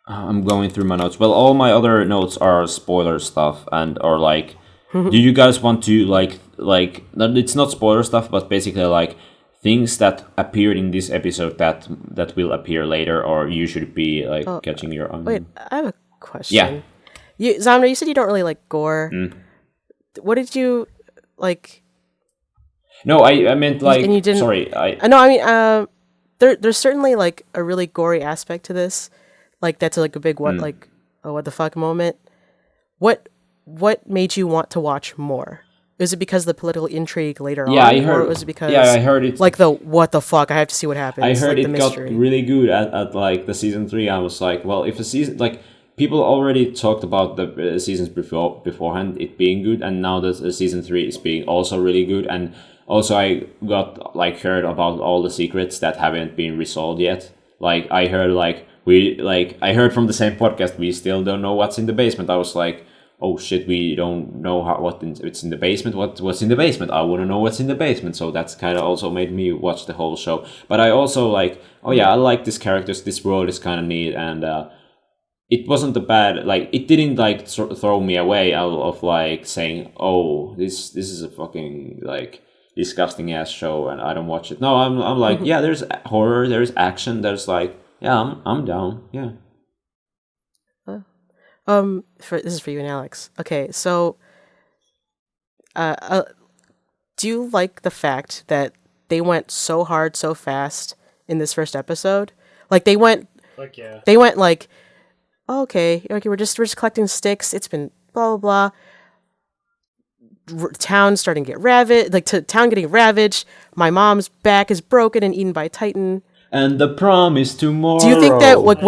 Speaker 2: I'm going through my notes. Well, all my other notes are spoiler stuff and or like. Do you guys want to like? It's not spoiler stuff, but basically like things that appeared in this episode that will appear later, or you should be like catching your own.
Speaker 3: Wait, I have a question.
Speaker 2: Yeah,
Speaker 3: Zamra, you said you don't really like gore. What did you like?
Speaker 2: No, I meant like.
Speaker 3: And you didn't.
Speaker 2: Sorry,
Speaker 3: No, I mean, there's certainly like a really gory aspect to this, like that's like a big what the fuck moment. What made you want to watch more? Is it because of the political intrigue later on?
Speaker 2: I heard.
Speaker 3: Or was it because
Speaker 2: I heard it.
Speaker 3: Like the what the fuck? I have to see what happens.
Speaker 2: I heard
Speaker 3: like,
Speaker 2: it got really good at like the season 3. I was like, well, if a season like people already talked about the seasons beforehand it being good, and now that season 3 is being also really good, and also I got like heard about all the secrets that haven't been resolved yet. Like I heard I heard from the same podcast we still don't know what's in the basement. I was like, oh shit, we don't know it's in the basement. What's in the basement? I want to know what's in the basement. So that's kind of also made me watch the whole show. But I also like, I like these characters. This world is kind of neat, and it wasn't a bad like. It didn't like throw me away out of like saying, oh, this is a fucking like disgusting ass show, and I don't watch it. No, I'm like, yeah, there's horror, there's action, there's like, yeah, I'm down, yeah.
Speaker 3: This is for you and Alex. Okay, so, do you like the fact that they went so hard so fast in this first episode? Like they went,
Speaker 1: fuck yeah.
Speaker 3: They went like, okay, we're just collecting sticks. It's been blah blah blah. Town starting to get ravaged. Town getting ravaged. My mom's back is broken and eaten by a Titan.
Speaker 2: And the prom is tomorrow.
Speaker 3: Do you think that like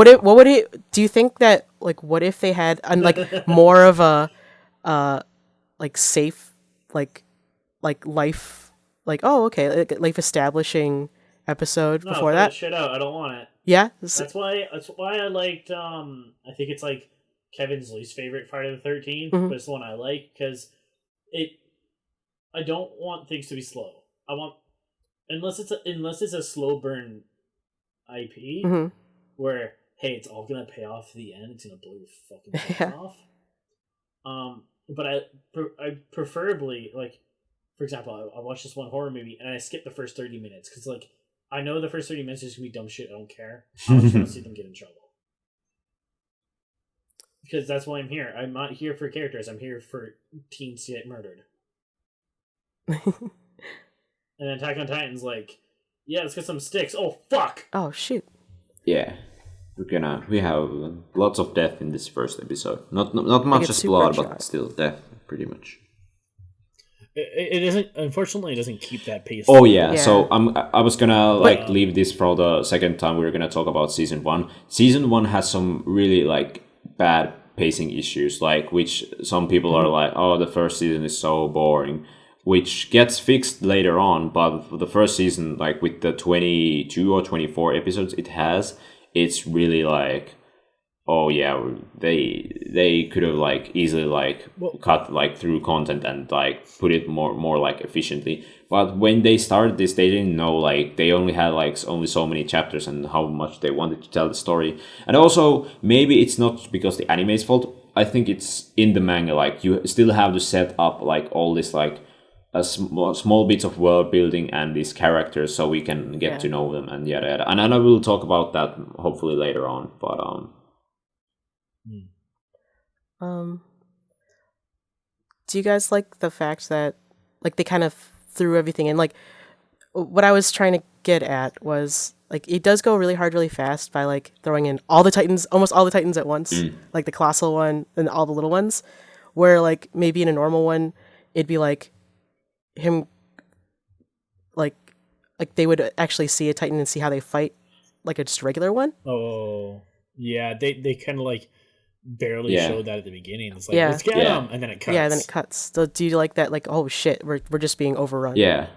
Speaker 3: do you think that like what if they had like more of a like safe like life like like life establishing episode before that?
Speaker 1: Shit out. I don't want it.
Speaker 3: Yeah.
Speaker 1: That's why I liked I think it's like Kevin's least favorite Friday the 13th, but it's the one I like because I don't want things to be slow. I want unless it's a slow burn IP where hey, it's all gonna pay off at the end. It's gonna blow your fucking head off. But I preferably like, for example, I watched this one horror movie and I skipped the first 30 minutes because like I know the first 30 minutes is gonna be dumb shit. I don't care. I just want to see them get in trouble because that's why I'm here. I'm not here for characters. I'm here for teens to get murdered. And Attack on Titan's like, yeah, let's get some sticks. Oh fuck!
Speaker 3: Oh shoot!
Speaker 2: Yeah, we have lots of death in this first episode. Not much as blood, but still death, pretty much.
Speaker 1: It isn't. Unfortunately, it doesn't keep that pace.
Speaker 2: Oh yeah. So I was gonna like leave this for the second time. We were gonna talk about season 1. Season 1 has some really like bad pacing issues, like which some people are like, oh, the first season is so boring. Which gets fixed later on, but for the first season, like with the 22 or 24 episodes it's really like, oh yeah, they could have like easily like cut like through content and like put it more like efficiently. But when they started this, they didn't know like they only had like only so many chapters and how much they wanted to tell the story. And also maybe it's not because the anime's fault. I think it's in the manga. Like you still have to set up like all this like a small bits of world building and these characters so we can get to know them and yada yada. And I will talk about that hopefully later on. But
Speaker 3: do you guys like the fact that like they kind of threw everything in? Like what I was trying to get at was like it does go really hard, really fast by like throwing in all the Titans, almost all the Titans at once, like the colossal one and all the little ones. Where like maybe in a normal one, it'd be like him, like they would actually see a Titan and see how they fight, like a just regular one.
Speaker 1: Oh, yeah. They kind of like barely showed that at the beginning. It's like,
Speaker 3: Yeah.
Speaker 1: let's get him, and then it cuts.
Speaker 3: Yeah, then it cuts. So do you like that? Like, oh shit, we're just being overrun.
Speaker 2: Yeah.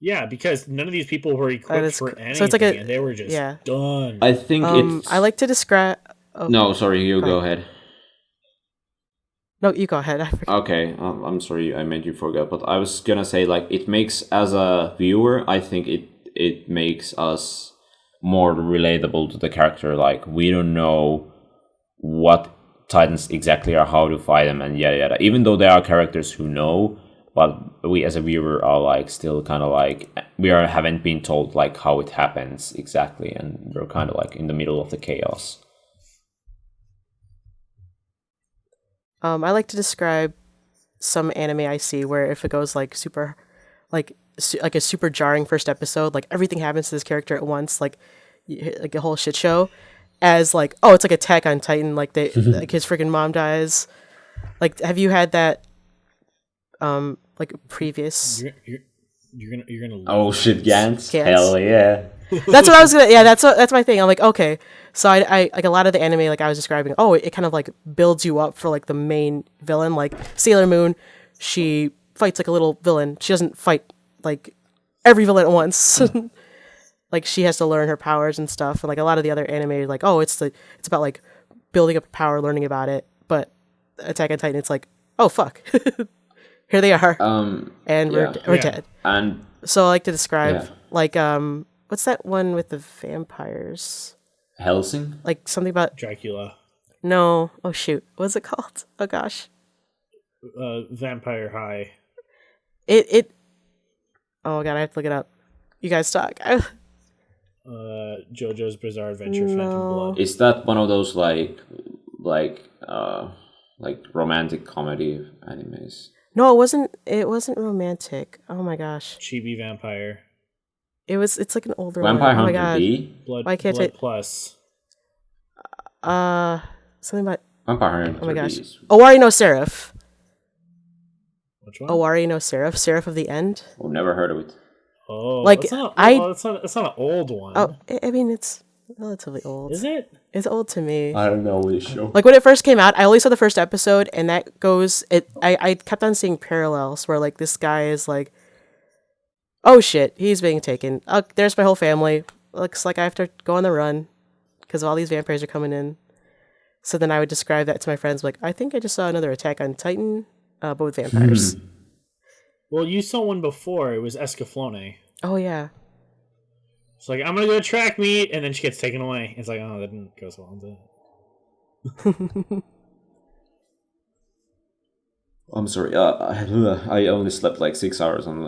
Speaker 1: Yeah, because none of these people were equipped for anything,
Speaker 3: so it's like
Speaker 1: and they were just done.
Speaker 2: I think it's...
Speaker 3: I like to describe... Oh,
Speaker 2: No, sorry, you go ahead.
Speaker 3: No, you go ahead. I forget.
Speaker 2: Okay, I'm sorry, I made you forget, but I was gonna say, like, it makes, as a viewer, I think it makes us more relatable to the character. Like, we don't know what Titans exactly are, how to fight them, and yada yada. Even though there are characters who know, but we as a viewer are like still kind of like haven't been told like how it happens exactly, and we're kind of like in the middle of the chaos.
Speaker 3: I like to describe some anime I see where if it goes like super, like a super jarring first episode, like everything happens to this character at once, like a whole shit show, as like, oh, it's like Attack on Titan, like they like his freaking mom dies. Like, have you had that? Like previous.
Speaker 1: You're gonna.
Speaker 2: Oh shit, Gantz! Hell yeah!
Speaker 3: That's what I was gonna. Yeah, that's my thing. I'm like, okay, so I like a lot of the anime, like I was describing. Oh, it kind of like builds you up for like the main villain, like Sailor Moon. She fights like a little villain. She doesn't fight like every villain at once. Like she has to learn her powers and stuff. And like a lot of the other anime, like, oh, it's about like building up power, learning about it. But Attack on Titan, it's like, oh fuck. Here they are, and we're dead.
Speaker 2: And
Speaker 3: so I like to describe like what's that one with the vampires?
Speaker 2: Helsing?
Speaker 3: Like something about
Speaker 1: Dracula.
Speaker 3: No, oh shoot, what's it called? Oh gosh,
Speaker 1: Vampire High.
Speaker 3: It. Oh god, I have to look it up. You guys talk.
Speaker 1: JoJo's Bizarre Adventure, Phantom Blood.
Speaker 2: Is that one of those like romantic comedy animes?
Speaker 3: No, it wasn't. It wasn't romantic. Oh my gosh.
Speaker 1: Chibi Vampire.
Speaker 3: It's like an older
Speaker 2: Vampire
Speaker 3: one. Oh my
Speaker 2: Hunter
Speaker 3: god.
Speaker 2: D?
Speaker 3: Why can't
Speaker 1: Blood Plus.
Speaker 3: Something about.
Speaker 2: Vampire Hunter.
Speaker 3: Oh my gosh. Owari no Seraph.
Speaker 1: Which one?
Speaker 3: Owari no Seraph. Seraph of the End.
Speaker 2: Oh, never heard of it.
Speaker 3: Oh, like
Speaker 1: that's not an old one.
Speaker 3: Oh, I mean it's relatively old.
Speaker 1: Is it?
Speaker 3: It's old to me.
Speaker 2: I don't know this show.
Speaker 3: Like when it first came out, I only saw the first episode, and that goes. I kept on seeing parallels where like this guy is like, oh shit, he's being taken. Oh, there's my whole family. Looks like I have to go on the run because all these vampires are coming in. So then I would describe that to my friends, like, I think I just saw another Attack on Titan, but with vampires.
Speaker 1: Well, you saw one before. It was Escaflowne.
Speaker 3: Oh yeah.
Speaker 1: It's like, I'm gonna go track meet, and then she gets taken away. It's like, oh, that didn't go so well.
Speaker 2: I'm sorry. I only slept like 6 hours on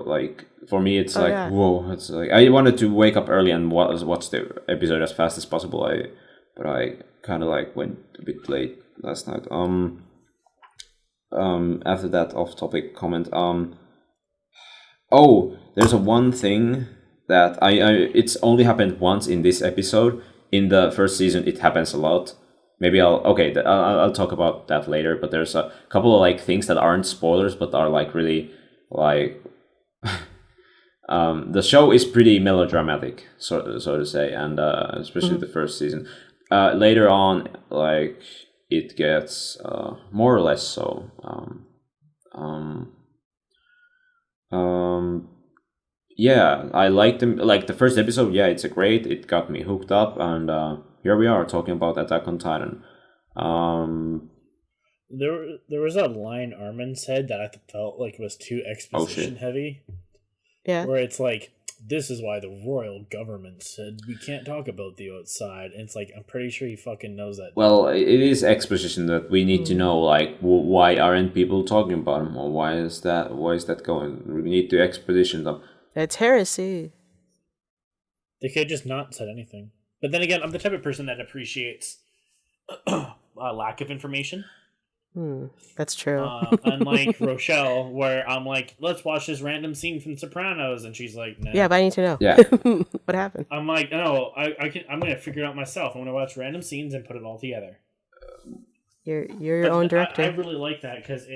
Speaker 2: like for me it's whoa. It's like I wanted to wake up early and watch the episode as fast as possible. But I kind of like went a bit late last night. After that off-topic comment. Oh, there's one thing that it's only happened once in this episode. In the first season, it happens a lot. Maybe I'll talk about that later. But there's a couple of like things that aren't spoilers, but are like really like. The show is pretty melodramatic, so to say, and especially the first season. Later on, like it gets more or less so. Yeah, I liked them. Like the first episode, yeah, it's great. It got me hooked up, and here we are talking about Attack on Titan.
Speaker 1: There was a line Armin said that I felt like was too exposition heavy.
Speaker 3: Yeah.
Speaker 1: Where it's like, this is why the royal government said we can't talk about the outside. And it's like, I'm pretty sure he fucking knows that.
Speaker 2: Well, it is exposition that we need to know, like, why aren't people talking about him? Or why is that going? We need to exposition them.
Speaker 3: That's heresy.
Speaker 1: They could have just not said anything. But then again, I'm the type of person that appreciates lack of information.
Speaker 3: That's true.
Speaker 1: Unlike Rochelle, where I'm like, let's watch this random scene from Sopranos, and she's like, nah.
Speaker 3: Yeah, but I need to know.
Speaker 2: Yeah.
Speaker 3: What happened?
Speaker 1: I'm like, no, I'm gonna figure it out myself. I'm gonna watch random scenes and put it all together.
Speaker 3: You're your own director.
Speaker 1: I really like that because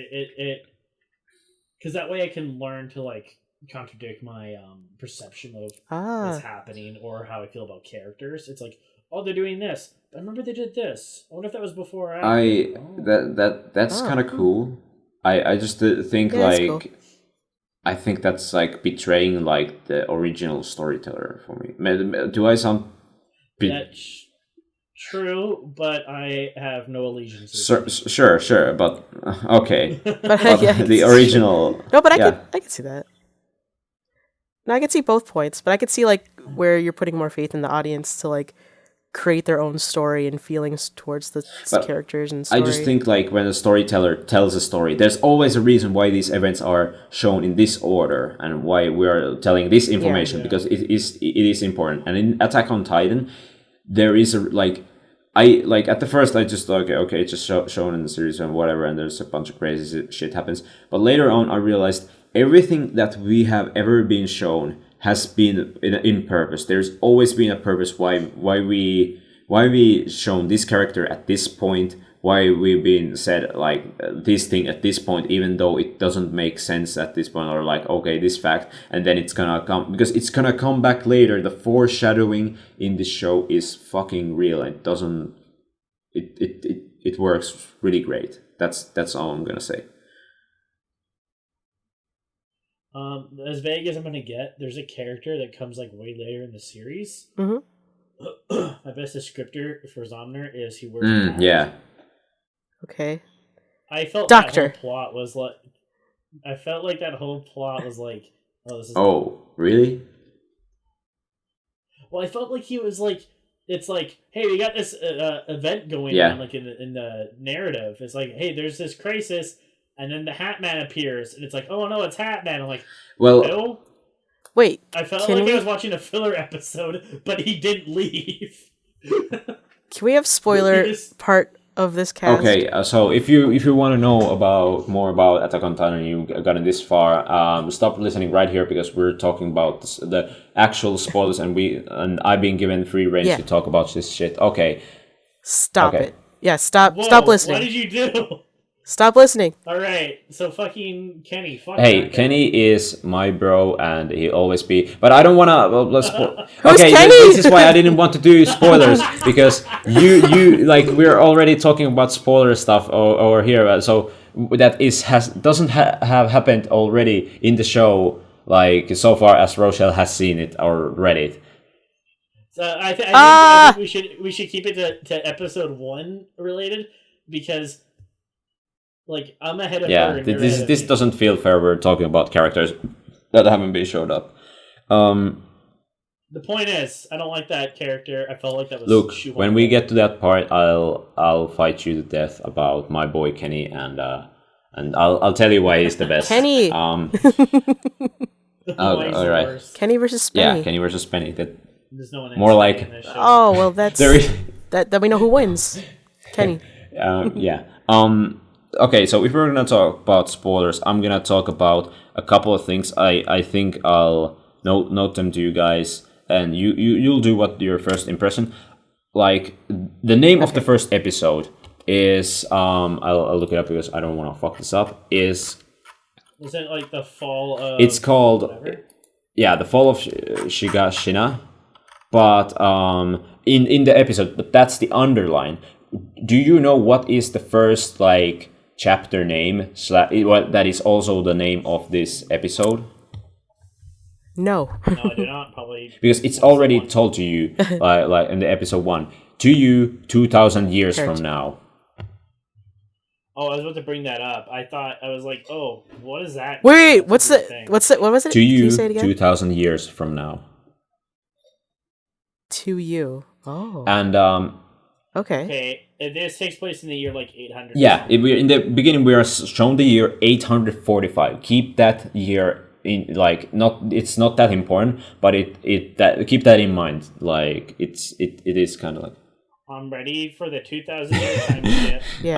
Speaker 1: because that way I can learn to like contradict my perception of what's happening or how I feel about characters. It's like, oh, they're doing this. I remember they did this. I wonder if that was before or after.
Speaker 2: That's kind of cool. I just think
Speaker 3: cool.
Speaker 2: I think that's like betraying like the original storyteller for me. Do I sound?
Speaker 1: That's true, but I have no allegiance.
Speaker 2: Sure, but okay.
Speaker 3: But
Speaker 2: the original.
Speaker 3: No, but I could see that. No, I could see both points, but I could see like where you're putting more faith in the audience to like create their own story and feelings towards the characters and story.
Speaker 2: I just think like when a storyteller tells a story, there's always a reason why these events are shown in this order and why we are telling this information because it is important. And in Attack on Titan, there is a at the first I just thought okay, it's just shown in the series and whatever, and there's a bunch of crazy shit happens. But later on, I realized everything that we have ever been shown has been in purpose. There's always been a purpose why we shown this character at this point, why we've been said like this thing at this point, even though it doesn't make sense at this point, or like okay, this fact, and then it's gonna come because it's gonna come back later. The foreshadowing in this show is fucking real. It doesn't. It works really great. That's all I'm gonna say.
Speaker 1: As vague as I'm gonna get, there's a character that comes like way later in the series.
Speaker 3: Mm-hmm.
Speaker 1: My best descriptor for Zomner is he wears a hat.
Speaker 2: Yeah.
Speaker 3: Okay.
Speaker 1: I felt
Speaker 3: Doctor.
Speaker 1: that whole plot was like. I felt like that whole plot was like, oh, this is.
Speaker 2: Oh, really?
Speaker 1: Well, I felt like he was like, it's like, hey, we got this event going on, like in the narrative. It's like, hey, there's this crisis. And then the Hat Man appears, and it's like, oh no, it's Hat Man. I'm like,
Speaker 2: well,
Speaker 1: no?
Speaker 3: Wait.
Speaker 1: I felt like I was watching a filler episode, but he didn't leave.
Speaker 3: Can we have spoiler part of this cast?
Speaker 2: Okay, so if you want to know more about Attack on Titan, you gotten this far, stop listening right here because we're talking about the actual spoilers, and I've been given free reign to talk about this shit. Okay.
Speaker 3: Stop it. Yeah, stop listening.
Speaker 1: What did you do?
Speaker 3: Stop listening.
Speaker 1: All right, so fucking Kenny.
Speaker 2: Hey, Kenny is my bro, and he'll always be. But I don't want to.
Speaker 3: Who's Kenny?
Speaker 2: This is why I didn't want to do spoilers because you like we're already talking about spoiler stuff over here. So that doesn't have happened already in the show, like so far as Rochelle has seen it or read it.
Speaker 1: So I think we should keep it to episode 1 related because. Like, I'm ahead of her. And
Speaker 2: this doesn't feel fair. We're talking about characters that haven't been showed up.
Speaker 1: The point is, I don't like that character. I felt like that was.
Speaker 2: Look, when we get to that part, I'll fight you to death about my boy Kenny, and I'll tell you why he's the best.
Speaker 3: Kenny.
Speaker 2: All right.
Speaker 3: Kenny versus Spenny.
Speaker 2: Yeah, Kenny versus Spenny.
Speaker 1: There's no one
Speaker 2: more like.
Speaker 3: Oh well, that's that we know who wins. Kenny.
Speaker 2: Yeah. Okay, so if we're gonna talk about spoilers, I'm gonna talk about a couple of things. I think I'll note them to you guys, and you'll do what your first impression. Like the name of the first episode is I'll look it up because I don't want to fuck this up. Was
Speaker 1: it like the fall of?
Speaker 2: It's called
Speaker 1: whatever?
Speaker 2: The fall of Shigashina, but in the episode, but that's the underline. Do you know what is the first like chapter name that is also the name of this episode?
Speaker 3: No.
Speaker 1: No, I do not. Probably
Speaker 2: because it's already told to you, like in the episode 1. To you, 2,000 years from now.
Speaker 1: Oh, I was about to bring that up. I thought I was like, oh, what is that?
Speaker 3: Wait, what was it? What was it?
Speaker 2: To you,
Speaker 3: Can you say it again?
Speaker 2: 2,000 years from now.
Speaker 3: To you. Oh.
Speaker 2: And
Speaker 3: Okay.
Speaker 1: This takes place in the year like 800.
Speaker 2: Yeah, in the beginning we are shown the year 845. Keep that year in like it's not that important, but keep that in mind. Like it is kind of like.
Speaker 1: I'm ready for the 2,000 year time skip.
Speaker 3: Yeah.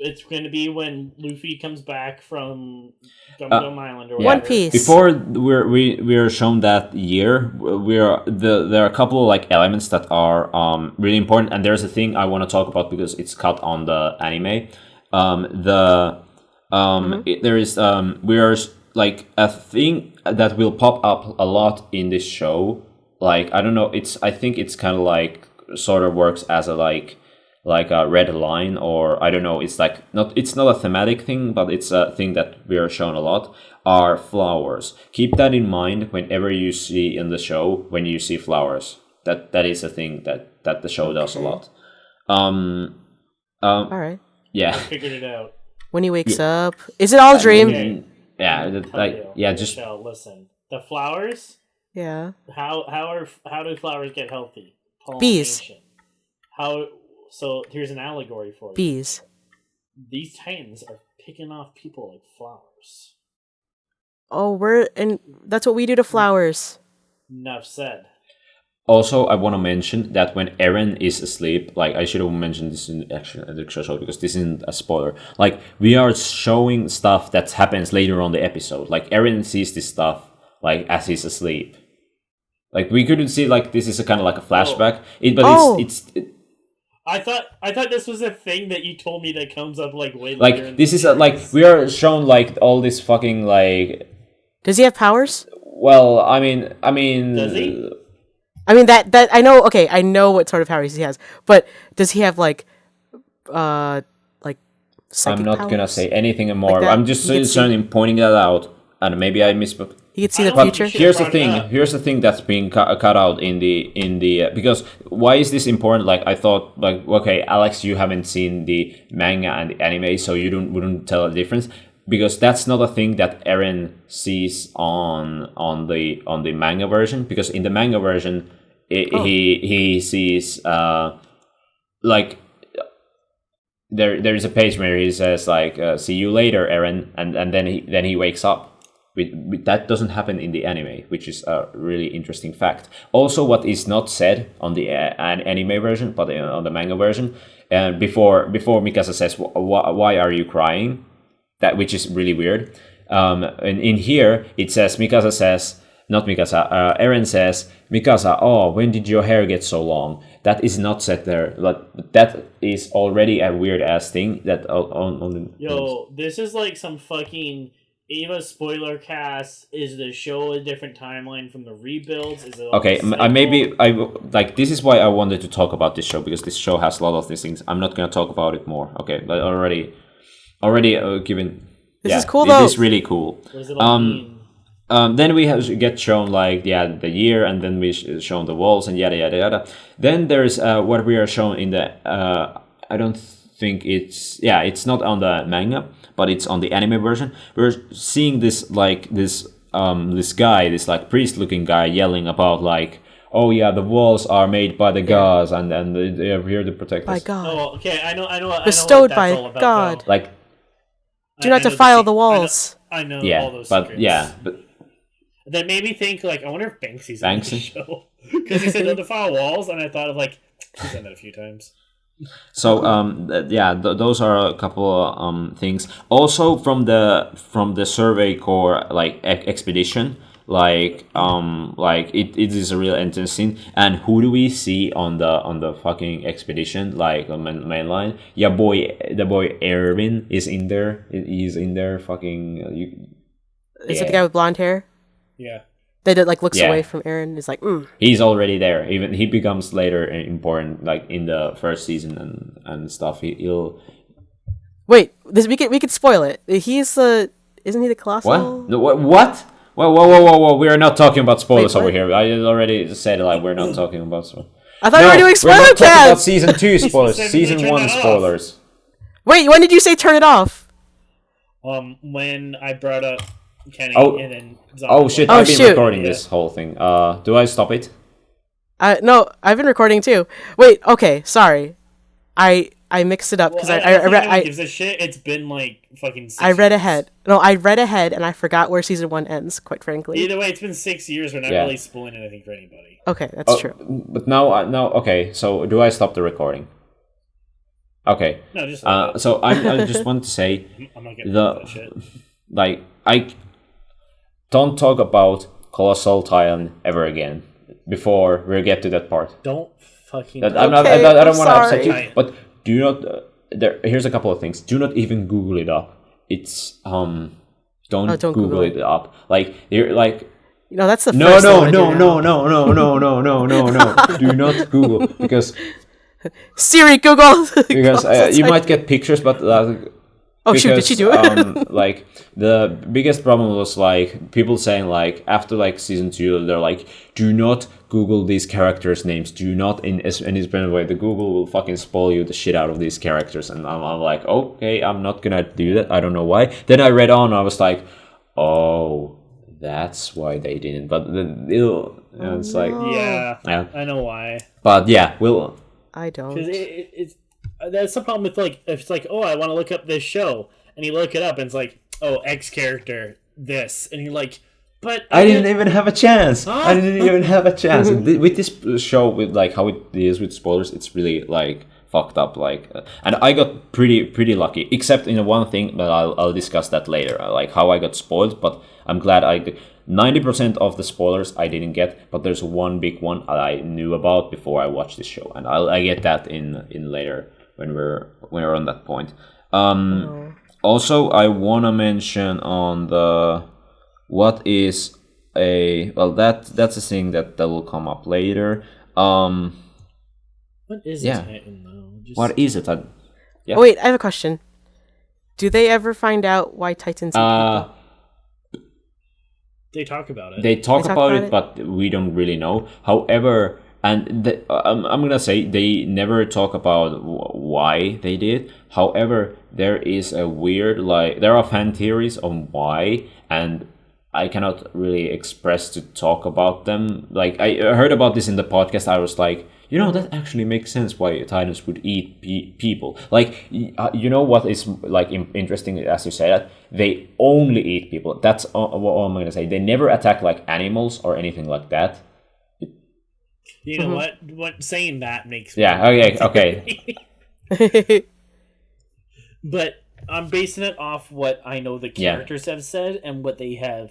Speaker 1: It's going to be when Luffy comes back from Gum Gum Island or
Speaker 3: One
Speaker 1: whatever.
Speaker 3: Piece.
Speaker 2: Before we're shown that year, there are a couple of like elements that are really important, and there's a thing I want to talk about because it's cut on the anime. There is we are like a thing that will pop up a lot in this show. Like I don't know, I think it's kind of like sort of works as a like a red line, or I don't know, it's not a thematic thing, but it's a thing that we are shown a lot, are flowers. Keep that in mind whenever you see in the show, when you see flowers. That is a thing that the show does a lot.
Speaker 3: All right.
Speaker 2: Yeah.
Speaker 1: I figured it out.
Speaker 3: When he wakes up, is it all a dream?
Speaker 1: Okay.
Speaker 2: Just
Speaker 1: Michelle, listen. The flowers.
Speaker 3: Yeah.
Speaker 1: How do flowers get healthy?
Speaker 3: Bees.
Speaker 1: How? So here's an allegory for you.
Speaker 3: Bees.
Speaker 1: These titans are picking off people like flowers.
Speaker 3: Oh, and that's what we do to flowers.
Speaker 1: Enough said.
Speaker 2: Also, I want to mention that when Eren is asleep, like I should have mentioned this in the actual show because this isn't a spoiler. Like we are showing stuff that happens later on the episode. Like Eren sees this stuff like as he's asleep. Like we couldn't see like this is a kind of like a flashback.
Speaker 1: I thought this was a thing that you told me that comes up like way later.
Speaker 2: Like this is like we are shown like all this fucking like.
Speaker 3: Does he have powers?
Speaker 2: Well, I mean.
Speaker 1: Does he?
Speaker 3: I mean that I know. Okay, I know what sort of powers he has, but does he have like psychic
Speaker 2: I'm not
Speaker 3: powers?
Speaker 2: gonna say anything more.
Speaker 3: Like
Speaker 2: I'm just pointing that out, and maybe I misspoke.
Speaker 3: He could see the
Speaker 1: But
Speaker 3: future.
Speaker 2: Here's the thing. Here's the thing that's being cut out in the because why is this important? Like I thought, like okay, Alex, you haven't seen the manga and the anime, so you wouldn't tell the difference. Because that's not a thing that Eren sees on the manga version. Because in the manga version, he sees like there is a page where he says like "see you later, Eren," and then he wakes up. That doesn't happen in the anime, which is a really interesting fact. Also, what is not said on the anime version, but on the manga version, before Mikasa says, "Why are you crying?" That which is really weird. In here, it says Mikasa says, not Mikasa. Eren says, "Mikasa, oh, when did your hair get so long?" That is not said there. But that is already a weird ass thing. That
Speaker 1: this is like some fucking Eva spoiler cast. Is the show a different timeline from the rebuilds? Is it
Speaker 2: okay? This is why I wanted to talk about this show, because this show has a lot of these things. I'm not gonna talk about it more. Okay, but already given.
Speaker 3: This is cool though.
Speaker 2: It is really cool.
Speaker 1: What does it all mean?
Speaker 2: Then we get shown like the year, and then we shown the walls and yada yada yada. Then there's what we are shown in the. I don't think it's not on the manga, but it's on the anime version. We're seeing this guy, this like priest looking guy, yelling about like, oh yeah, the walls are made by the gods, and they are here to protect us.
Speaker 3: By God.
Speaker 1: Oh, okay. I know.
Speaker 3: Bestowed
Speaker 1: I know what that's
Speaker 3: by
Speaker 1: all about,
Speaker 3: God.
Speaker 1: though.
Speaker 2: Like,
Speaker 3: Do not defile the walls.
Speaker 1: I know
Speaker 2: yeah,
Speaker 1: all those
Speaker 2: but
Speaker 1: secrets.
Speaker 2: yeah, but
Speaker 1: That made me think, like, I wonder if Banksy's
Speaker 2: Banksy?
Speaker 1: on the show. Because he said don't defile walls, and I thought of, like, he's done that a few times.
Speaker 2: so those are a couple of things. Also from the Survey Corps like expedition, like it is a real intense scene. And who do we see on the fucking expedition, like on main line? Yeah, the boy Erwin is in there. He's in there. Fucking.
Speaker 3: Is it the guy with blonde hair?
Speaker 1: Yeah.
Speaker 3: That like looks
Speaker 2: Yeah.
Speaker 3: away from Eren. Is like,
Speaker 2: He's already there. Even he becomes later important, like in the first season and stuff. He'll.
Speaker 3: Wait, we could spoil it. He's the isn't he the colossal?
Speaker 2: What? No, what? Whoa! We are not talking about spoilers
Speaker 3: Wait,
Speaker 2: over
Speaker 3: what?
Speaker 2: here. I already said like we're not talking about spoilers.
Speaker 3: I thought we were doing
Speaker 2: we're
Speaker 3: spoiler
Speaker 2: not talking about
Speaker 3: cast.
Speaker 2: season 2 spoilers.
Speaker 1: said
Speaker 2: Season
Speaker 1: turn
Speaker 2: 1
Speaker 1: that off.
Speaker 2: spoilers.
Speaker 3: Wait, when did you say turn it off?
Speaker 1: When I brought up Kenny
Speaker 2: Oh.
Speaker 1: and then
Speaker 2: Oh shit!
Speaker 3: Oh,
Speaker 2: I've been
Speaker 3: shoot.
Speaker 2: recording this whole thing. Do I stop it?
Speaker 3: No, I've been recording too. Wait, okay, sorry. I mixed it up because
Speaker 1: I
Speaker 3: I
Speaker 1: don't think anyone
Speaker 3: read
Speaker 1: gives a shit. It's been like fucking 6
Speaker 3: I read
Speaker 1: years.
Speaker 3: ahead. No, I read ahead and I forgot where season 1 ends. Quite frankly.
Speaker 1: Either way, it's been 6 years. We're not
Speaker 2: Yeah.
Speaker 1: really spoiling anything for anybody.
Speaker 3: Okay, that's true.
Speaker 2: But now, okay. So do I stop the recording? Okay.
Speaker 1: No, just
Speaker 2: so I just want to say
Speaker 1: I'm not getting that shit.
Speaker 2: like I don't talk about Colossal Titan ever again before we get to that part.
Speaker 1: Don't fucking.
Speaker 2: That,
Speaker 3: Okay,
Speaker 2: I don't
Speaker 3: I'm
Speaker 2: want to upset
Speaker 3: sorry.
Speaker 2: you, but do not. Here's a couple of things. Do not even Google it up. It's don't
Speaker 3: don't
Speaker 2: Google
Speaker 3: Google
Speaker 2: it up. Like you're like
Speaker 3: That's the
Speaker 2: no
Speaker 3: first
Speaker 2: no
Speaker 3: thing I
Speaker 2: no
Speaker 3: do
Speaker 2: no
Speaker 3: now.
Speaker 2: no no no no no no no. Do not Google because
Speaker 3: Siri, Google.
Speaker 2: you might get pictures, but
Speaker 3: Oh shoot! Did she do it?
Speaker 2: like the biggest problem was like people saying like after like season 2 they're like do not Google these characters' names. Do not in any way. The Google will fucking spoil you the shit out of these characters. And I'm like okay, I'm not gonna do that. I don't know why. Then I read on. I was like, oh, that's why they didn't. But it's like
Speaker 1: Yeah,
Speaker 2: yeah.
Speaker 1: I know why.
Speaker 2: But yeah, we'll.
Speaker 3: I don't.
Speaker 1: Because it's that's the problem with like if it's like oh I want to look up this show and you look it up and it's like oh X character this and you're like but
Speaker 2: I didn't even have a chance.
Speaker 1: Huh?
Speaker 2: I didn't even have a chance. With this show, with like how it deals with spoilers, it's really like fucked up. Like, and I got pretty lucky, except in one thing, but I'll discuss that later. Like how I got spoiled, but I'm glad 90% of the spoilers I didn't get, but there's one big one I knew about before I watched this show, and I get that in later when we're on that point. Also, I wanna mention on the what is a that's a thing that will come up later.
Speaker 1: what is
Speaker 2: yeah.
Speaker 1: a Titan though? Just...
Speaker 2: What is it? Yeah.
Speaker 3: Oh wait, I have a question. Do they ever find out why Titans eat people?
Speaker 1: They talk about it.
Speaker 2: They talk about it, but we don't really know. However, and I'm gonna say they never talk about why they did. However, there is a weird there are fan theories on why, and I cannot really express to talk about them. Like I heard about this in the podcast. I was like, that actually makes sense why Titans would eat people. Like, you know what is like interesting as you say that they only eat people. That's what I'm gonna say. They never attack like animals or anything like that.
Speaker 1: You know what? Saying that makes
Speaker 2: yeah. Okay.
Speaker 1: But I'm basing it off what I know the characters have said and what they have.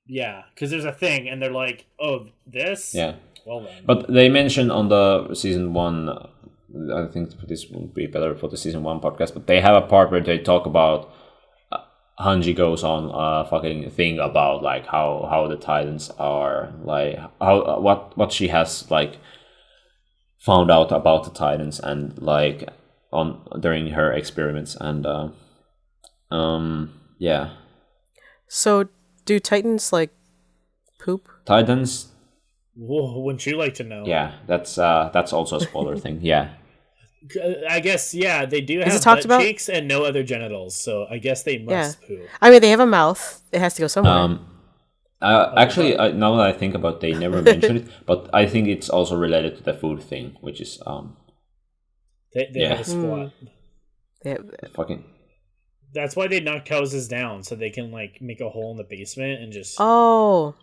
Speaker 1: Yeah, because there's a thing, and they're like, "Oh, this."
Speaker 2: Yeah.
Speaker 1: Well then.
Speaker 2: But they mentioned on the season 1. I think this would be better for the season 1 podcast. But they have a part where they talk about Hanji goes on a fucking thing about like how the Titans are like how what she has like found out about the Titans and like on during her experiments and yeah.
Speaker 3: So do Titans like poop?
Speaker 2: Titans.
Speaker 1: Whoa, wouldn't you like to know?
Speaker 2: Yeah, that's also a spoiler thing. Yeah.
Speaker 1: I guess they do have butt cheeks and no other genitals, so I guess they must poop.
Speaker 3: I mean, they have a mouth. It has to go somewhere.
Speaker 2: Actually, now that I think about it, they never mentioned it, but I think it's also related to the food thing, which is
Speaker 1: they have a squat.
Speaker 2: Fucking.
Speaker 1: That's why they knocked houses down so they can like make a hole in the basement and just.
Speaker 3: Oh,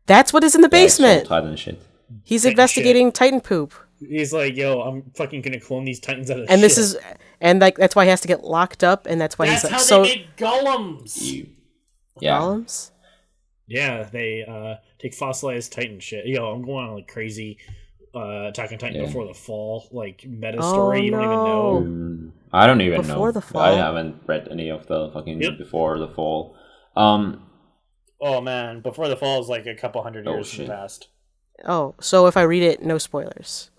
Speaker 3: that's what is in the basement.
Speaker 2: Titan shit.
Speaker 3: He's investigating Titan poop.
Speaker 1: He's like, yo, I'm fucking gonna clone these Titans out of
Speaker 3: and
Speaker 1: shit.
Speaker 3: That's why he has to get locked up, and that's why
Speaker 1: that's
Speaker 3: he's
Speaker 1: how
Speaker 3: so.
Speaker 1: They make golems.
Speaker 2: Yeah.
Speaker 3: Golems.
Speaker 1: Yeah, they take fossilized Titan shit. Yo, I'm going on like crazy Attack on Titan Before the Fall, like meta story. You don't even know.
Speaker 2: I don't even know.
Speaker 3: Before the Fall.
Speaker 2: I haven't read any of the fucking Before the Fall.
Speaker 1: Oh man, Before the Fall is like a couple hundred years in the past.
Speaker 3: Oh, so if I read it, no spoilers.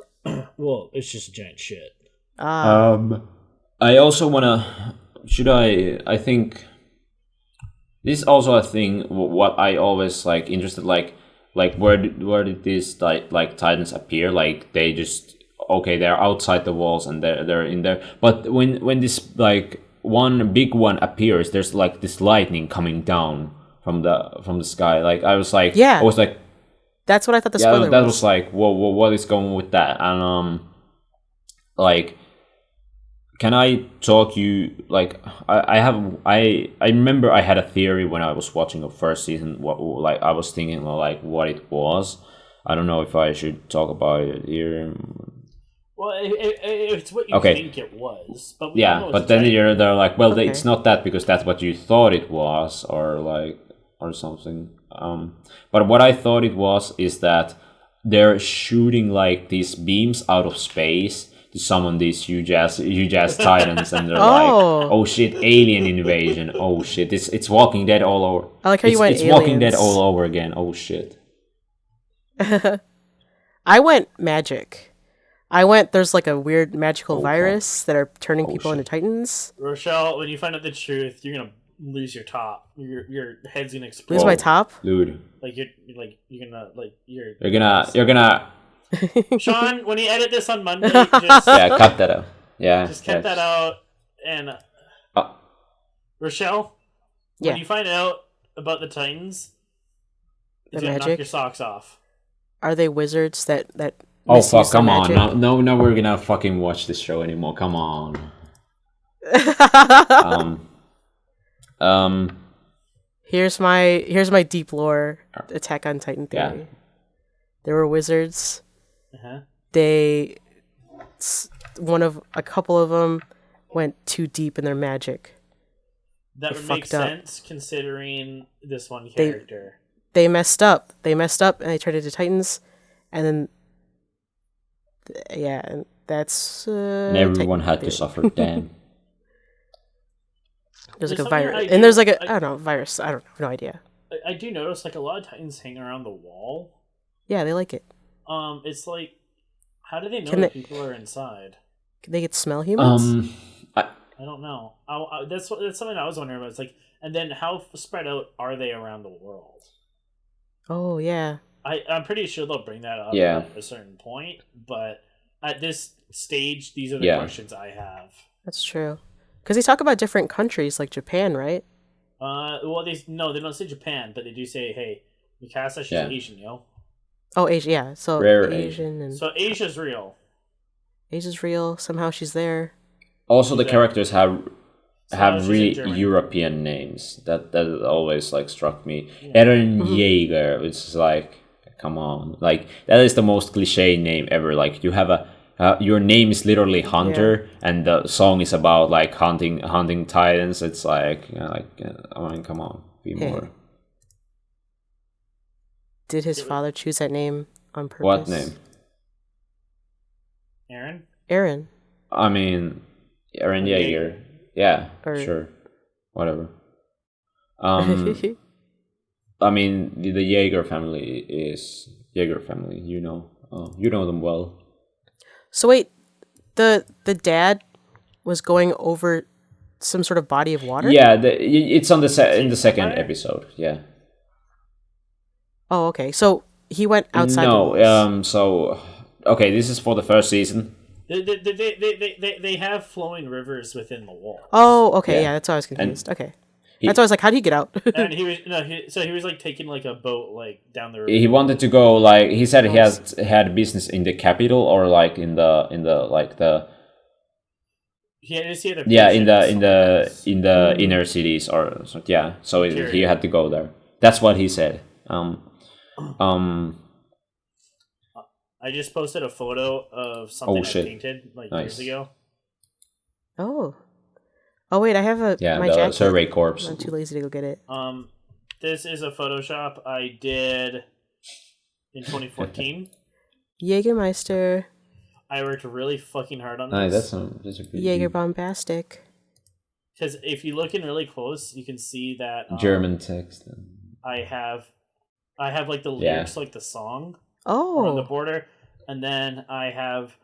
Speaker 1: Well, it's just giant shit.
Speaker 2: I also wanna. I think this is also a thing. What I always like interested like where did these like Titans appear? Like they just they're outside the walls and they're in there. But when this like one big one appears, there's like this lightning coming down from the sky. Like I was like
Speaker 3: that's what I thought the spoiler was.
Speaker 2: That was like, whoa, what is going with that? And like, can I talk you like I remember I had a theory when I was watching the first season. What like I was thinking like what it was. I don't know if I should talk about it here.
Speaker 1: Well, it's what you
Speaker 2: Okay.
Speaker 1: think it was, but we all know
Speaker 2: Yeah,
Speaker 1: it's
Speaker 2: but then
Speaker 1: Titan.
Speaker 2: they're like, well,
Speaker 3: Okay.
Speaker 2: it's not that because that's what you thought it was, or something. But what I thought it was is that they're shooting like these beams out of space to summon these huge ass titans, and they're like,
Speaker 3: Oh.
Speaker 2: oh shit, alien invasion. Oh shit, it's Walking Dead all over.
Speaker 3: I like how you went
Speaker 2: It's Walking Dead
Speaker 3: aliens.
Speaker 2: all over again. Oh shit.
Speaker 3: I went magic. There's like a weird magical
Speaker 2: Oh,
Speaker 3: virus that are turning
Speaker 2: Oh,
Speaker 3: people
Speaker 2: shit.
Speaker 3: into titans.
Speaker 1: Rochelle, when you find out the truth, you're gonna lose your top. Your head's gonna explode.
Speaker 3: Lose my top?
Speaker 2: Dude.
Speaker 1: You're
Speaker 2: You're gonna
Speaker 1: Sean, when you edit this on Monday, just
Speaker 2: cut that out. Yeah.
Speaker 1: just cut that out. And Rochelle,
Speaker 3: Yeah.
Speaker 1: when you find out about the Titans, it's
Speaker 3: The
Speaker 1: gonna knock
Speaker 3: magic?
Speaker 1: your socks off.
Speaker 3: Are they wizards that
Speaker 2: Oh
Speaker 3: misuse
Speaker 2: fuck,
Speaker 3: their
Speaker 2: come on.
Speaker 3: magic?
Speaker 2: No, we're gonna fucking watch this show anymore. Come on.
Speaker 3: Here's my deep lore Attack on Titan theory.
Speaker 2: Yeah.
Speaker 3: There were wizards.
Speaker 1: Uh-huh.
Speaker 3: A couple of them went too deep in their magic.
Speaker 1: That
Speaker 3: They
Speaker 1: would make
Speaker 3: fucked up.
Speaker 1: sense considering this one character.
Speaker 3: They messed up. And they turned into titans, and then and that's
Speaker 2: And everyone
Speaker 3: Titan
Speaker 2: had to
Speaker 3: theory.
Speaker 2: suffer. Damn.
Speaker 3: There's like
Speaker 1: There's
Speaker 3: a
Speaker 1: something
Speaker 3: virus,
Speaker 1: I
Speaker 3: and
Speaker 1: do-
Speaker 3: there's like
Speaker 1: I-
Speaker 3: I don't know, virus. I don't know, no idea.
Speaker 1: I do notice like a lot of Titans hang around the wall.
Speaker 3: Yeah, they like it.
Speaker 1: It's like, how do they know
Speaker 3: Can
Speaker 1: that
Speaker 3: they-
Speaker 1: people are inside?
Speaker 3: Can they get smell humans?
Speaker 1: I don't know. That's something I was wondering about. It's like, and then how spread out are they around the world?
Speaker 3: Oh yeah.
Speaker 1: I'm pretty sure they'll bring that up
Speaker 2: Yeah.
Speaker 1: at a certain point, but at this stage, these are the
Speaker 2: Yeah.
Speaker 1: questions I have.
Speaker 3: That's true. Because they talk about different countries like Japan, right?
Speaker 1: Well, they don't say Japan, but they do say, "Hey, Mikasa, she's
Speaker 2: Yeah.
Speaker 1: Asian, yo."
Speaker 3: Oh, Asia. Yeah. So
Speaker 2: Rare
Speaker 3: Asian and
Speaker 1: So Asia's real.
Speaker 3: Asia's real. Somehow she's there.
Speaker 2: Also, the
Speaker 1: Yeah.
Speaker 2: characters have
Speaker 1: she's in
Speaker 2: really
Speaker 1: German.
Speaker 2: European names. That always like struck me.
Speaker 1: Yeah.
Speaker 2: Eren Jaeger. It's like, come on, like that is the most cliche name ever. Like you have your name is literally Hunter, and the song is about like hunting titans. It's like, I mean, come on, be
Speaker 3: Hey.
Speaker 2: more.
Speaker 3: Did his father choose that name on purpose?
Speaker 2: What name?
Speaker 1: Aaron.
Speaker 3: Aaron.
Speaker 2: I mean, Eren Jaeger. Yeah,
Speaker 3: Or-
Speaker 2: sure, whatever. I mean, the Jaeger family is Jaeger family. You know them well.
Speaker 3: So wait, the dad was going over some sort of body of water?
Speaker 2: Yeah, it's on in the second episode. Yeah.
Speaker 3: Oh, okay. So he went outside the
Speaker 2: No,
Speaker 3: walls.
Speaker 2: so okay, this is for the first season.
Speaker 1: They have flowing rivers within the wall.
Speaker 3: Oh, okay.
Speaker 2: Yeah.
Speaker 3: Yeah, that's why I was confused. Okay.
Speaker 2: He-
Speaker 3: That's why I was like, how do you get out?
Speaker 1: And he was like taking like a boat like down the river.
Speaker 2: He wanted to go like he said he had business in the capital or like in the like the
Speaker 1: He had to see the
Speaker 2: yeah in
Speaker 1: patients.
Speaker 2: the inner cities or so, yeah. So he had to go there. That's what he said.
Speaker 1: I just posted a photo of something I
Speaker 2: shit.
Speaker 1: painted like
Speaker 2: Nice.
Speaker 1: years ago.
Speaker 3: Oh. Oh wait, I have my
Speaker 2: the
Speaker 3: jacket.
Speaker 2: survey corps.
Speaker 3: I'm too lazy to go get it.
Speaker 1: This is a Photoshop I did in 2014.
Speaker 3: Jägermeister.
Speaker 1: I worked really fucking hard on
Speaker 2: Nice,
Speaker 1: this.
Speaker 2: that's a good
Speaker 3: Jaeger bombastic.
Speaker 1: Because if you look in really close, you can see that
Speaker 2: German text.
Speaker 1: I have like the lyrics, like the song on the
Speaker 3: Oh.
Speaker 1: border, and then I have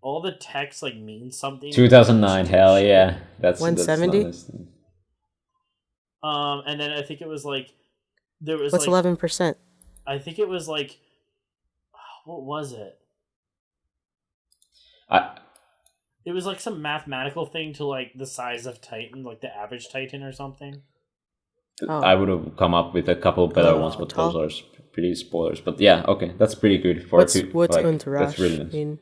Speaker 1: all the text like means something.
Speaker 2: 2009, hell yeah, that's
Speaker 3: 170?
Speaker 2: That's nice.
Speaker 1: And then I think it was like there was
Speaker 3: What's
Speaker 1: like
Speaker 3: 11%?
Speaker 1: I think it was like what was it? It was like some mathematical thing to like the size of Titan, like the average Titan or something.
Speaker 3: Oh.
Speaker 2: I would have come up with a couple better ones, but
Speaker 3: tall.
Speaker 2: those are pretty spoilers. But yeah, okay, that's pretty good for
Speaker 3: What's
Speaker 2: two.
Speaker 3: what's
Speaker 2: Like,
Speaker 3: Unterrasch
Speaker 2: that's really nice.
Speaker 3: mean?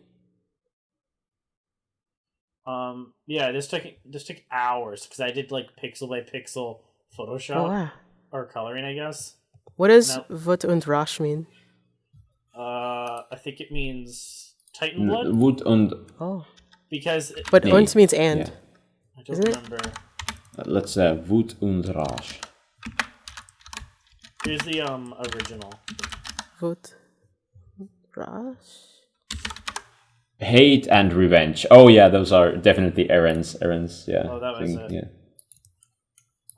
Speaker 1: Yeah, this took hours because I did like pixel by pixel Photoshop
Speaker 3: Oh wow.
Speaker 1: or coloring, I guess.
Speaker 3: What does
Speaker 1: No.
Speaker 3: what und Rasch mean?
Speaker 1: I think it means Titan blood?
Speaker 2: Wood und.
Speaker 3: Oh.
Speaker 1: Because
Speaker 3: But
Speaker 2: Nee.
Speaker 3: uns means and.
Speaker 2: Yeah.
Speaker 1: I don't
Speaker 3: Isn't it?
Speaker 1: remember.
Speaker 2: Let's say Wood und Rage.
Speaker 1: Here's the original.
Speaker 3: Wood. Rush?
Speaker 2: Hate and revenge. Oh yeah, those are definitely Eren's. Yeah.
Speaker 1: Oh, that was
Speaker 2: thing,
Speaker 1: it.
Speaker 2: Yeah.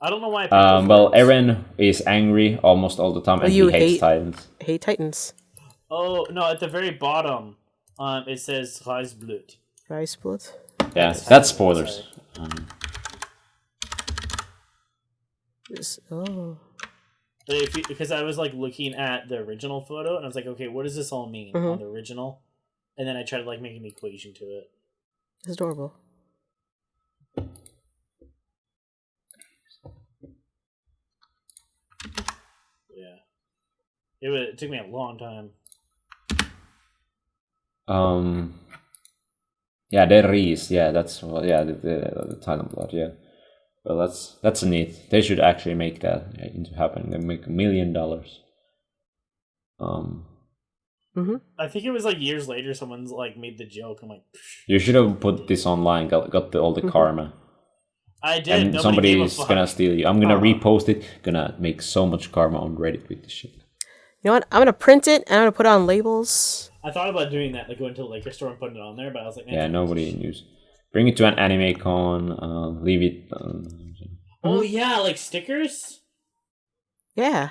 Speaker 1: I don't know why I picked those
Speaker 2: Well,
Speaker 1: words.
Speaker 2: Eren is angry almost all the time, and
Speaker 3: you
Speaker 2: he hates
Speaker 3: hate-
Speaker 2: Titans.
Speaker 3: Hate Titans.
Speaker 1: Oh no! At the very bottom, it says Reisblut.
Speaker 3: Rice blood.
Speaker 2: Yeah,
Speaker 1: That's
Speaker 2: that's
Speaker 1: Titans,
Speaker 2: spoilers.
Speaker 3: Oh.
Speaker 1: But if you, because I was like looking at the original photo and I was like, okay, what does this all mean on the original? And then I tried to like make an equation to it.
Speaker 3: It's adorable.
Speaker 1: Yeah, it took me a long time.
Speaker 2: Yeah, the Reese. Yeah, that's the Titan blood. Yeah. Well, that's neat. They should actually make that into happen. They make $1 million.
Speaker 1: I think it was like years later. Someone's like made the joke. I'm like, psh.
Speaker 2: You should have put this online. Got all the karma.
Speaker 1: I did.
Speaker 2: And
Speaker 1: Nobody
Speaker 2: somebody
Speaker 1: gave a
Speaker 2: is
Speaker 1: fuck.
Speaker 2: gonna steal you. I'm gonna repost it. Gonna make so much karma on Reddit with this shit.
Speaker 3: You know what? I'm gonna print it and I'm gonna put it on labels.
Speaker 1: I thought about doing that, like going to the liquor store and putting it on there, but I was like, man,
Speaker 2: Yeah,
Speaker 1: too
Speaker 2: nobody
Speaker 1: much.
Speaker 2: news. Bring it to an anime con. Leave it.
Speaker 1: Oh yeah, like stickers.
Speaker 3: Yeah.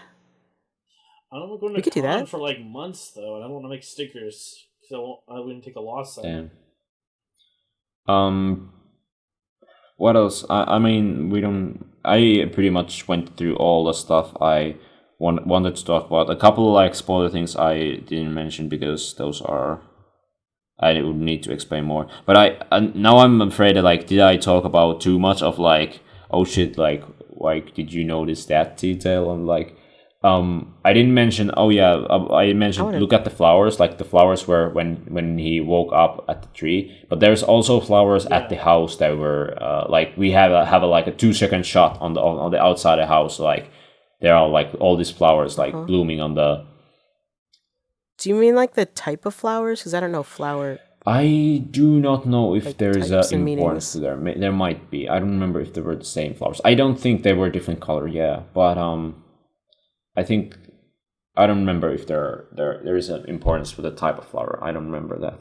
Speaker 1: I don't want to go to
Speaker 3: We could do
Speaker 1: con
Speaker 3: that.
Speaker 1: for like months though, and I don't want to make stickers because I wouldn't take a loss.
Speaker 2: Damn. What else? I mean, we don't. I pretty much went through all the stuff I wanted to talk about. A couple of like spoiler things I didn't mention because those are. I would need to explain more. But now I'm afraid that like, did I talk about too much of like, oh shit, like did you notice that detail? And like, I didn't mention. Oh yeah, I mentioned. Look at the flowers. Like the flowers were when he woke up at the tree. But there's also flowers at the house that were like we have a like a 2-second shot on the outside of the house. Like there are like all these flowers like blooming on the.
Speaker 3: Do you mean like the type of flowers? Because I don't know flower.
Speaker 2: I do not know if
Speaker 3: Like
Speaker 2: there is
Speaker 3: types
Speaker 2: a
Speaker 3: and
Speaker 2: importance to there. There might be. I don't remember if they were the same flowers. I don't think they were different color. Yeah, but I think I don't remember if there is an importance for the type of flower. I don't remember that.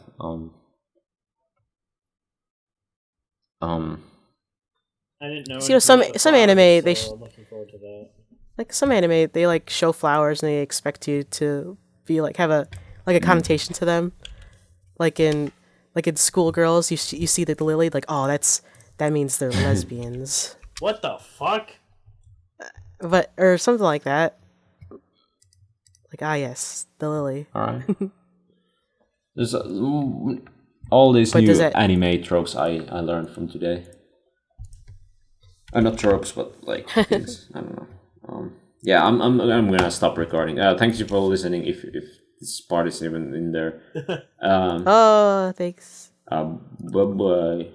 Speaker 1: I didn't know.
Speaker 3: So, you know, some
Speaker 1: anything about the
Speaker 3: anime,
Speaker 1: flowers,
Speaker 3: they
Speaker 1: so I'm looking forward to that.
Speaker 3: Like some anime, they like show flowers and they expect you to be like have a connotation to them. Like in Schoolgirls, you see the lily, like, oh, that means they're lesbians,
Speaker 1: What the fuck?
Speaker 3: but or something like that. Like, ah, yes, the lily.
Speaker 2: All right. There's all these
Speaker 3: But
Speaker 2: new
Speaker 3: does that-
Speaker 2: anime tropes I learned from today. Not tropes, but like things. I don't know. Yeah, I'm gonna stop recording. Thank you for listening. If this part is even in there.
Speaker 3: Oh, thanks.
Speaker 2: Bye bye.